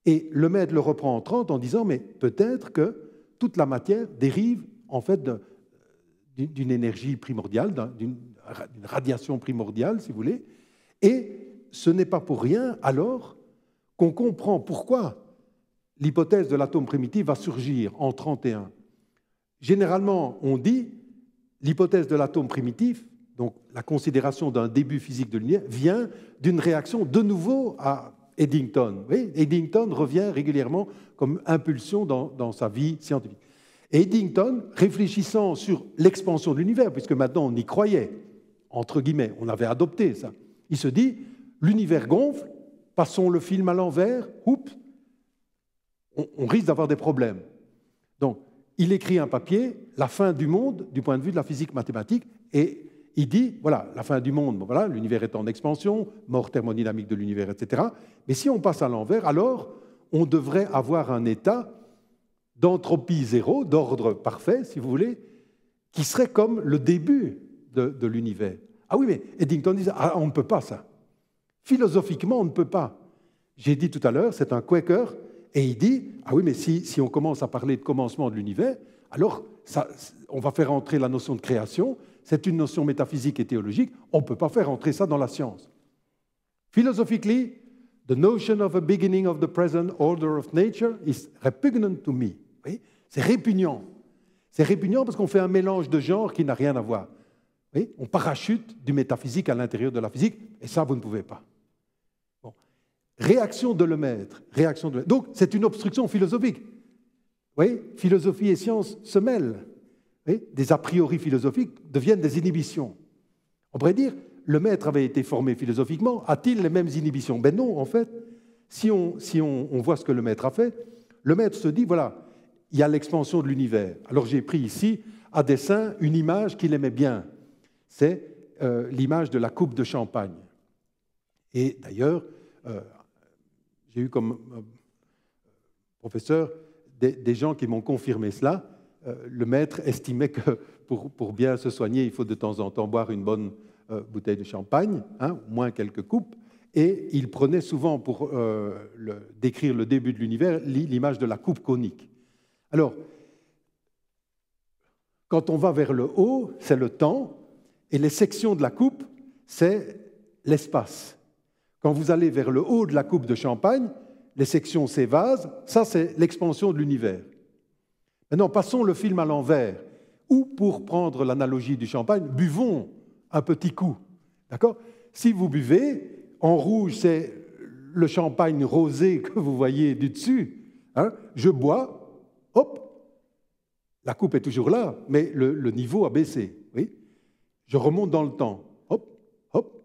Et Lemaître le reprend en 30 en disant, mais peut-être que toute la matière dérive en fait d'une énergie primordiale, d'une radiation primordiale, si vous voulez, et ce n'est pas pour rien alors qu'on comprend pourquoi l'hypothèse de l'atome primitif va surgir en 31. Généralement, on dit l'hypothèse de l'atome primitif, donc la considération d'un début physique de l'univers, vient d'une réaction de nouveau à Eddington. Oui, Eddington revient régulièrement comme impulsion dans sa vie scientifique. Et Eddington, réfléchissant sur l'expansion de l'univers, puisque maintenant on y croyait, entre guillemets, on avait adopté ça, il se dit, l'univers gonfle, passons le film à l'envers, oups, on risque d'avoir des problèmes. Donc, il écrit un papier, la fin du monde du point de vue de la physique mathématique, et il dit, voilà, la fin du monde, bon, voilà, l'univers est en expansion, mort thermodynamique de l'univers, etc. Mais si on passe à l'envers, alors on devrait avoir un état d'entropie zéro, d'ordre parfait, si vous voulez, qui serait comme le début de l'univers. Ah oui, mais Eddington disait, ah, on ne peut pas ça. Philosophiquement, on ne peut pas. J'ai dit tout à l'heure, c'est un Quaker, et il dit, ah oui, mais si on commence à parler de commencement de l'univers, alors ça, on va faire entrer la notion de création, c'est une notion métaphysique et théologique, on ne peut pas faire entrer ça dans la science. Philosophically, the notion of a beginning of the present order of nature is repugnant to me. Oui, c'est répugnant. C'est répugnant parce qu'on fait un mélange de genres qui n'a rien à voir. Oui, on parachute du métaphysique à l'intérieur de la physique, et ça, vous ne pouvez pas. Bon. Réaction de Lemaître. Donc, c'est une obstruction philosophique. Oui, philosophie et science se mêlent. Oui, des a priori philosophiques deviennent des inhibitions. On pourrait dire, Lemaître avait été formé philosophiquement, a-t-il les mêmes inhibitions? Ben non, en fait, si on voit ce que Lemaître a fait, Lemaître se dit, voilà, il y a l'expansion de l'univers. Alors j'ai pris ici, à dessein, une image qu'il aimait bien. C'est l'image de la coupe de champagne. Et d'ailleurs, j'ai eu comme professeur des gens qui m'ont confirmé cela. Le maître estimait que pour bien se soigner, il faut de temps en temps boire une bonne bouteille de champagne, hein, au moins quelques coupes. Et il prenait souvent pour décrire le début de l'univers l'image de la coupe conique. Alors, quand on va vers le haut, c'est le temps, et les sections de la coupe, c'est l'espace. Quand vous allez vers le haut de la coupe de champagne, les sections, c'est vases, ça c'est l'expansion de l'univers. Maintenant, passons le film à l'envers, ou pour prendre l'analogie du champagne, buvons un petit coup. D'accord ? Si vous buvez, en rouge, c'est le champagne rosé que vous voyez du dessus. Hein, je bois, hop, la coupe est toujours là, mais le niveau a baissé. Oui, je remonte dans le temps. Hop, hop,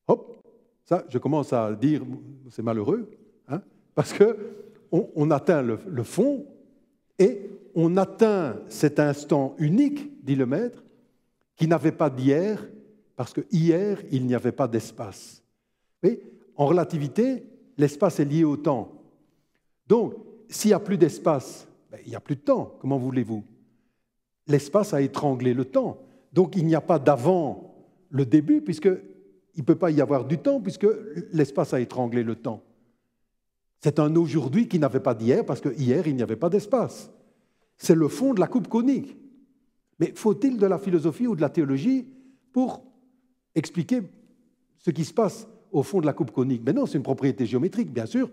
hop. Ça, je commence à dire, c'est malheureux, hein, parce qu'on atteint le fond et on atteint cet instant unique, dit le maître, qui n'avait pas d'hier, parce que hier, il n'y avait pas d'espace. Oui, en relativité, l'espace est lié au temps. Donc, s'il n'y a plus d'espace, ben, il n'y a plus de temps. Comment voulez-vous? L'espace a étranglé le temps. Donc, il n'y a pas d'avant le début, puisqu'il ne peut pas y avoir du temps, puisque l'espace a étranglé le temps. C'est un aujourd'hui qui n'avait pas d'hier, parce que hier, il n'y avait pas d'espace. C'est le fond de la coupe conique. Mais faut-il de la philosophie ou de la théologie pour expliquer ce qui se passe au fond de la coupe conique? Mais non, c'est une propriété géométrique, bien sûr.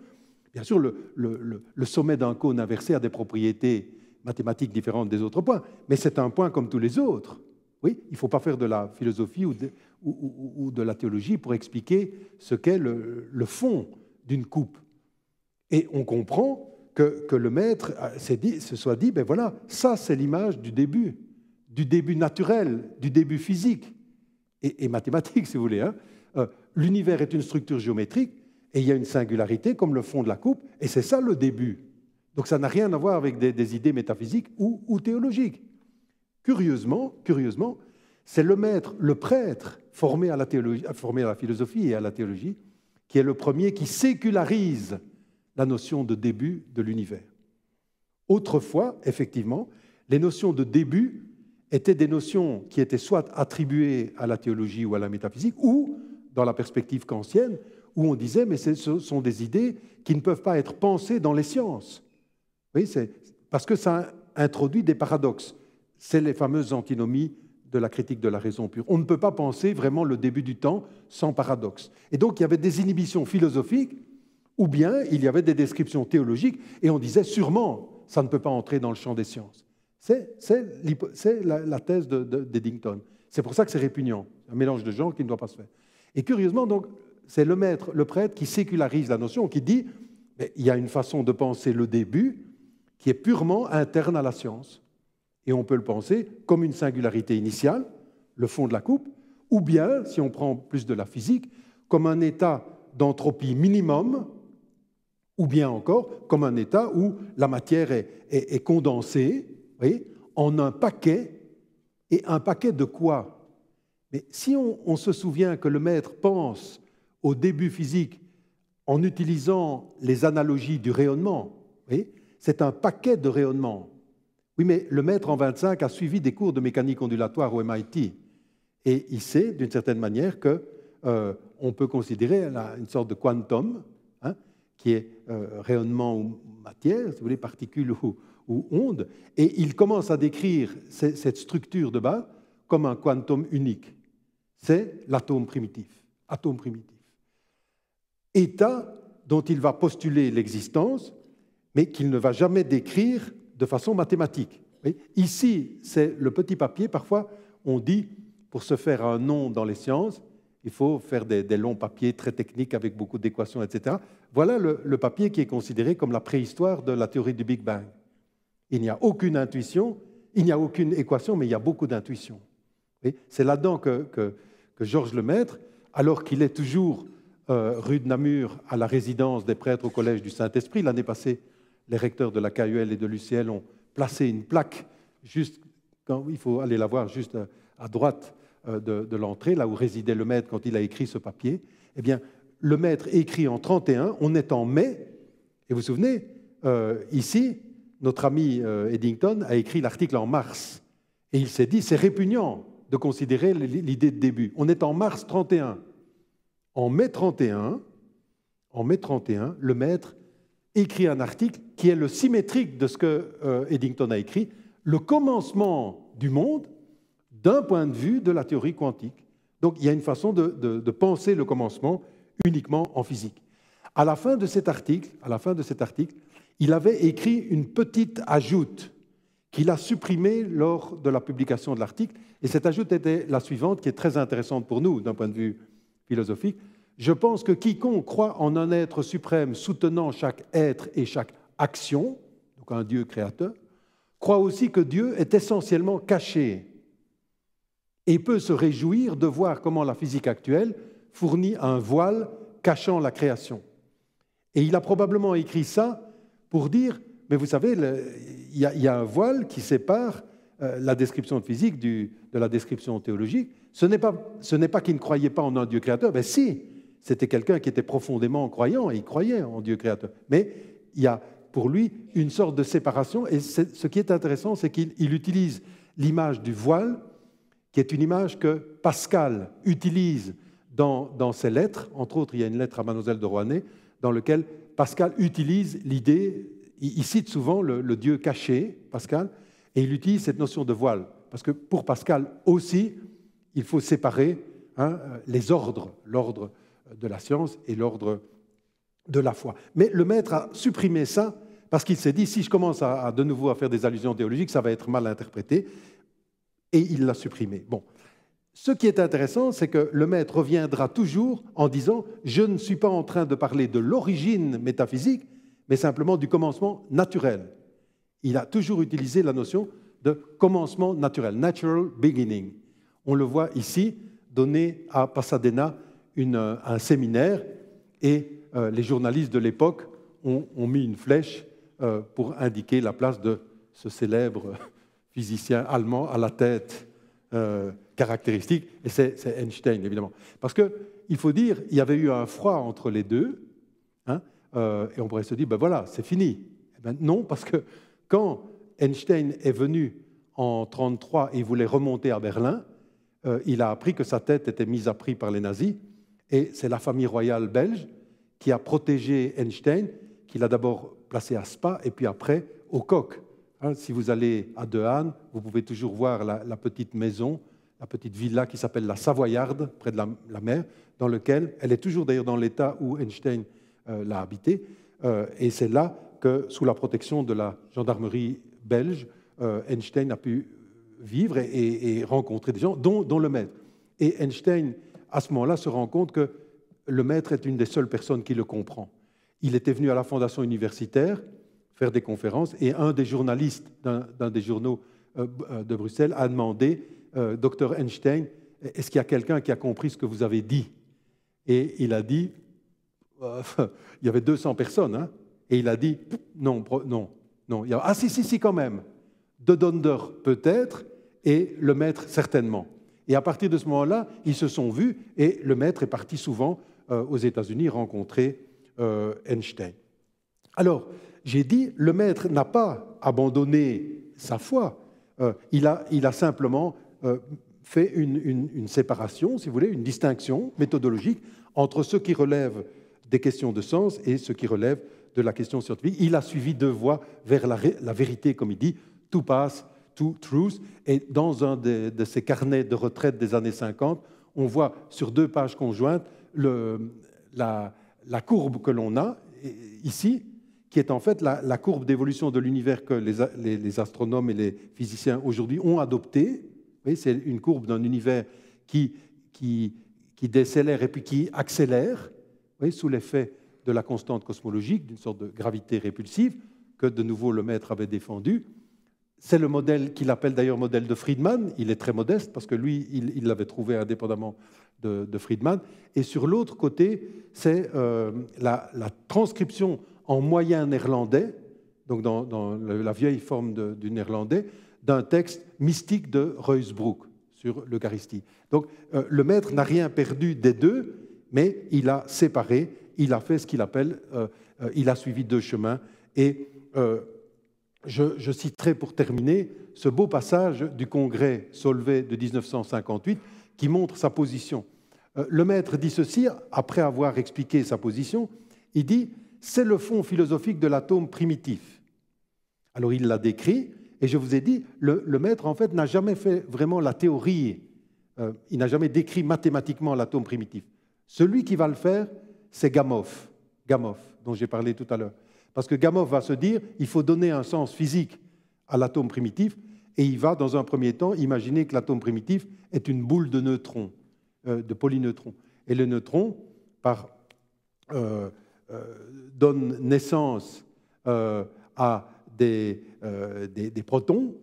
Bien sûr, le sommet d'un cône inversé a des propriétés mathématiques différentes des autres points, mais c'est un point comme tous les autres. Oui, il ne faut pas faire de la philosophie ou de la théologie pour expliquer ce qu'est le fond d'une coupe. Et on comprend que le maître se soit dit, ben voilà, ça c'est l'image du début naturel, du début physique et mathématique, si vous voulez. Hein. L'univers est une structure géométrique et il y a une singularité comme le fond de la coupe, et c'est ça le début. Donc ça n'a rien à voir avec des idées métaphysiques ou théologiques. Curieusement, c'est le maître, le prêtre formé à la philosophie et à la théologie, qui est le premier qui sécularise la notion de début de l'univers. Autrefois, effectivement, les notions de début étaient des notions qui étaient soit attribuées à la théologie ou à la métaphysique, ou, dans la perspective kantienne, où on disait, mais ce sont des idées qui ne peuvent pas être pensées dans les sciences. Oui, c'est parce que ça introduit des paradoxes. C'est les fameuses antinomies de la critique de la raison pure. On ne peut pas penser vraiment le début du temps sans paradoxe. Et donc, il y avait des inhibitions philosophiques, ou bien il y avait des descriptions théologiques, et on disait sûrement, ça ne peut pas entrer dans le champ des sciences. C'est la thèse d'Eddington. C'est pour ça que c'est répugnant, un mélange de genres qui ne doit pas se faire. Et curieusement, donc, c'est le maître, le prêtre, qui sécularise la notion, qui dit il y a une façon de penser le début qui est purement interne à la science. Et on peut le penser comme une singularité initiale, le fond de la coupe, ou bien, si on prend plus de la physique, comme un état d'entropie minimum, ou bien encore comme un état où la matière est condensée, voyez, en un paquet, et un paquet de quoi? Mais si on se souvient que le maître pense au début physique en utilisant les analogies du rayonnement, c'est un paquet de rayonnements. Oui, mais le maître en 25 a suivi des cours de mécanique ondulatoire au MIT. Et il sait, d'une certaine manière, qu'on peut considérer une sorte de quantum, qui est rayonnement ou matière, si vous voulez, particules ou ondes. Et il commence à décrire cette structure de base comme un quantum unique. C'est l'atome primitif. Atome primitif. État dont il va postuler l'existence, mais qu'il ne va jamais décrire de façon mathématique. Ici, c'est le petit papier. Parfois, on dit, pour se faire un nom dans les sciences, il faut faire des longs papiers très techniques avec beaucoup d'équations, etc. Voilà le papier qui est considéré comme la préhistoire de la théorie du Big Bang. Il n'y a aucune intuition, il n'y a aucune équation, mais il y a beaucoup d'intuition. C'est là-dedans que Georges Lemaître, alors qu'il est toujours rue de Namur, à la résidence des prêtres au Collège du Saint-Esprit, l'année passée, les recteurs de la KUL et de l'UCL ont placé une plaque, juste quand il faut aller la voir, juste à droite de l'entrée, là où résidait le maître quand il a écrit ce papier. Eh bien, le maître écrit en 31, on est en mai, et vous vous souvenez, ici, notre ami Eddington a écrit l'article en mars, et il s'est dit, c'est répugnant de considérer l'idée de début. On est en mars 31. En mai 31, le maître écrit un article qui est le symétrique de ce que Eddington a écrit, le commencement du monde d'un point de vue de la théorie quantique. Donc il y a une façon de penser le commencement uniquement en physique. À la fin de cet article, il avait écrit une petite ajoute qu'il a supprimée lors de la publication de l'article, et cette ajoute était la suivante, qui est très intéressante pour nous d'un point de vue philosophique. Je pense que quiconque croit en un être suprême soutenant chaque être et chaque action, donc un Dieu créateur, croit aussi que Dieu est essentiellement caché et peut se réjouir de voir comment la physique actuelle fournit un voile cachant la création. Et il a probablement écrit ça pour dire, mais vous savez, il y a un voile qui sépare la description de physique de la description théologique. Ce n'est pas qu'il ne croyait pas en un Dieu créateur, mais si, c'était quelqu'un qui était profondément croyant et il croyait en Dieu créateur. Mais il y a pour lui une sorte de séparation, et ce qui est intéressant, c'est qu'il utilise l'image du voile, qui est une image que Pascal utilise dans ses lettres. Entre autres, il y a une lettre à Mademoiselle de Rouanet, dans laquelle Pascal utilise l'idée, il cite souvent le Dieu caché, Pascal, et il utilise cette notion de voile. Parce que pour Pascal aussi, il faut séparer les ordres, l'ordre de la science et l'ordre de la foi. Mais le maître a supprimé ça parce qu'il s'est dit, si je commence de nouveau à faire des allusions théologiques, ça va être mal interprété, et il l'a supprimé. Bon. Ce qui est intéressant, c'est que le maître reviendra toujours en disant, je ne suis pas en train de parler de l'origine métaphysique, mais simplement du commencement naturel. Il a toujours utilisé la notion de commencement naturel, natural beginning. On le voit ici, donné à Pasadena un séminaire, et les journalistes de l'époque ont mis une flèche pour indiquer la place de ce célèbre physicien allemand à la tête caractéristique, et c'est Einstein, évidemment. Parce qu'il faut dire, il y avait eu un froid entre les deux, et on pourrait se dire, ben voilà, c'est fini. Eh ben non, parce que quand Einstein est venu en 1933 et voulait remonter à Berlin, il a appris que sa tête était mise à prix par les nazis, et c'est la famille royale belge qui a protégé Einstein, qui l'a d'abord placé à Spa, et puis après au Coq. Si vous allez à De Haan, vous pouvez toujours voir la petite maison, la petite villa qui s'appelle la Savoyarde, près de la mer, dans laquelle, elle est toujours d'ailleurs dans l'état où Einstein l'a habité, et c'est là que, sous la protection de la gendarmerie belge, Einstein a pu vivre et rencontrer des gens, dont le maître. Et Einstein, à ce moment-là, se rend compte que le maître est une des seules personnes qui le comprend. Il était venu à la fondation universitaire faire des conférences, et un des journalistes d'un des journaux de Bruxelles a demandé, Docteur Einstein, est-ce qu'il y a quelqu'un qui a compris ce que vous avez dit? Et il a dit, il y avait 200 personnes, et il a dit, non. Ah si, quand même. de Donder peut-être, et le maître certainement. Et à partir de ce moment-là, ils se sont vus, et le maître est parti souvent aux États-Unis rencontrer Einstein. Alors, j'ai dit, le maître n'a pas abandonné sa foi, il a simplement fait une séparation, si vous voulez, une distinction méthodologique entre ce qui relève des questions de sens et ce qui relève de la question scientifique. Il a suivi deux voies vers la vérité, comme il dit, to pass, to truth. Et dans un de ses carnets de retraite des années 50, on voit sur 2 pages conjointes la courbe que l'on a ici, qui est en fait la courbe d'évolution de l'univers que les astronomes et les physiciens aujourd'hui ont adoptée. C'est une courbe d'un univers qui décélère et puis qui accélère, sous l'effet de la constante cosmologique, d'une sorte de gravité répulsive, que de nouveau le maître avait défendu. C'est le modèle qu'il appelle d'ailleurs modèle de Friedman. Il est très modeste parce que lui, il l'avait trouvé indépendamment de Friedman. Et sur l'autre côté, c'est la transcription en moyen néerlandais, donc dans la vieille forme du néerlandais, d'un texte mystique de Ruysbroek sur l'Eucharistie. Donc le maître n'a rien perdu des deux, mais il a séparé, il a fait ce qu'il appelle, il a suivi 2 chemins. Et je citerai pour terminer ce beau passage du congrès Solvay de 1958 qui montre sa position. Le maître dit ceci, après avoir expliqué sa position, il dit « c'est le fond philosophique de l'atome primitif ». Alors il l'a décrit, et je vous ai dit, le maître en fait n'a jamais fait vraiment la théorie, il n'a jamais décrit mathématiquement l'atome primitif. Celui qui va le faire, c'est Gamow, dont j'ai parlé tout à l'heure. Parce que Gamow va se dire, il faut donner un sens physique à l'atome primitif, et il va, dans un premier temps, imaginer que l'atome primitif est une boule de neutrons, de polyneutrons. Et le neutron donne naissance à des protons,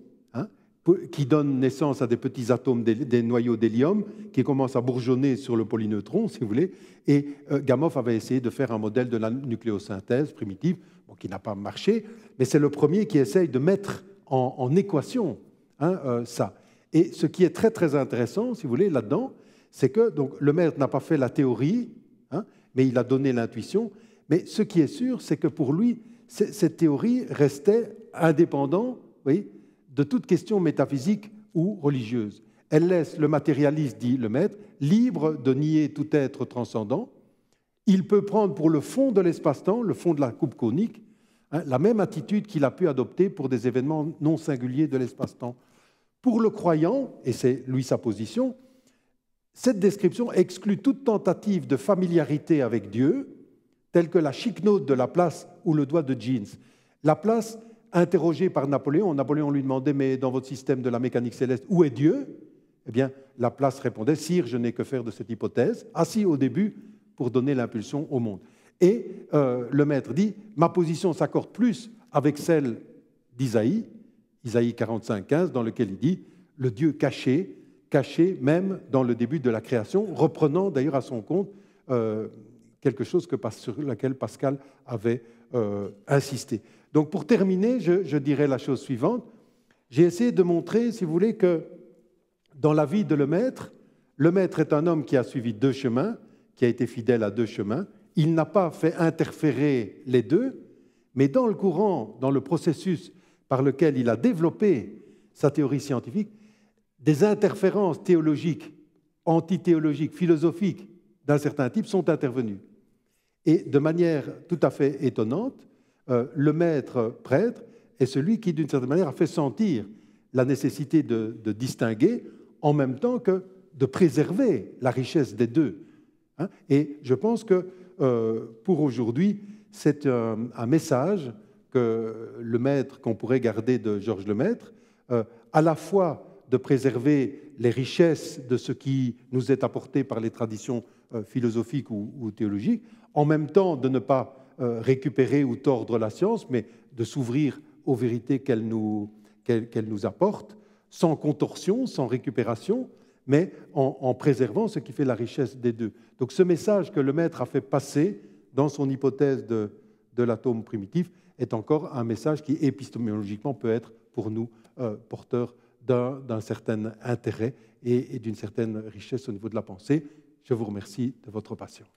qui donnent naissance à des petits atomes, des noyaux d'hélium, qui commencent à bourgeonner sur le polyneutron, si vous voulez. Et Gamow avait essayé de faire un modèle de la nucléosynthèse primitive, qui n'a pas marché, mais c'est le premier qui essaye de mettre en équation ça. Et ce qui est très, très intéressant, si vous voulez, là-dedans, c'est que donc, le maître n'a pas fait la théorie, mais il a donné l'intuition. Mais ce qui est sûr, c'est que pour lui, cette théorie restait indépendante, de toute question métaphysique ou religieuse. Elle laisse le matérialiste, dit le maître, libre de nier tout être transcendant. Il peut prendre pour le fond de l'espace-temps, le fond de la coupe conique, la même attitude qu'il a pu adopter pour des événements non singuliers de l'espace-temps. Pour le croyant, et c'est lui sa position, cette description exclut toute tentative de familiarité avec Dieu, telle que la chiquenote de Laplace ou le doigt de jeans. Laplace, interrogé par Napoléon lui demandait « Mais dans votre système de la mécanique céleste, où est Dieu ?» Eh bien, Laplace répondait « Sire, je n'ai que faire de cette hypothèse, assis au début pour donner l'impulsion au monde. » Et le maître dit « Ma position s'accorde plus avec celle d'Isaïe, Isaïe 45,15, dans lequel il dit « Le Dieu caché, caché même dans le début de la création », reprenant d'ailleurs à son compte quelque chose sur laquelle Pascal avait insisté. Donc pour terminer, je dirais la chose suivante. J'ai essayé de montrer, si vous voulez, que dans la vie de le maître est un homme qui a suivi 2 chemins, qui a été fidèle à 2 chemins. Il n'a pas fait interférer les deux, mais dans le courant, dans le processus par lequel il a développé sa théorie scientifique, des interférences théologiques, antithéologiques, philosophiques d'un certain type sont intervenues. Et de manière tout à fait étonnante, le maître prêtre est celui qui, d'une certaine manière, a fait sentir la nécessité de distinguer en même temps que de préserver la richesse des deux. Et je pense que pour aujourd'hui, c'est un message que le maître, qu'on pourrait garder de Georges Lemaître, à la fois de préserver les richesses de ce qui nous est apporté par les traditions philosophiques ou théologiques, en même temps de ne pas récupérer ou tordre la science, mais de s'ouvrir aux vérités qu'elle nous apporte, sans contorsion, sans récupération, mais en préservant ce qui fait la richesse des deux. Donc ce message que le maître a fait passer dans son hypothèse de l'atome primitif est encore un message qui épistémologiquement peut être pour nous porteur d'un certain intérêt et d'une certaine richesse au niveau de la pensée. Je vous remercie de votre patience.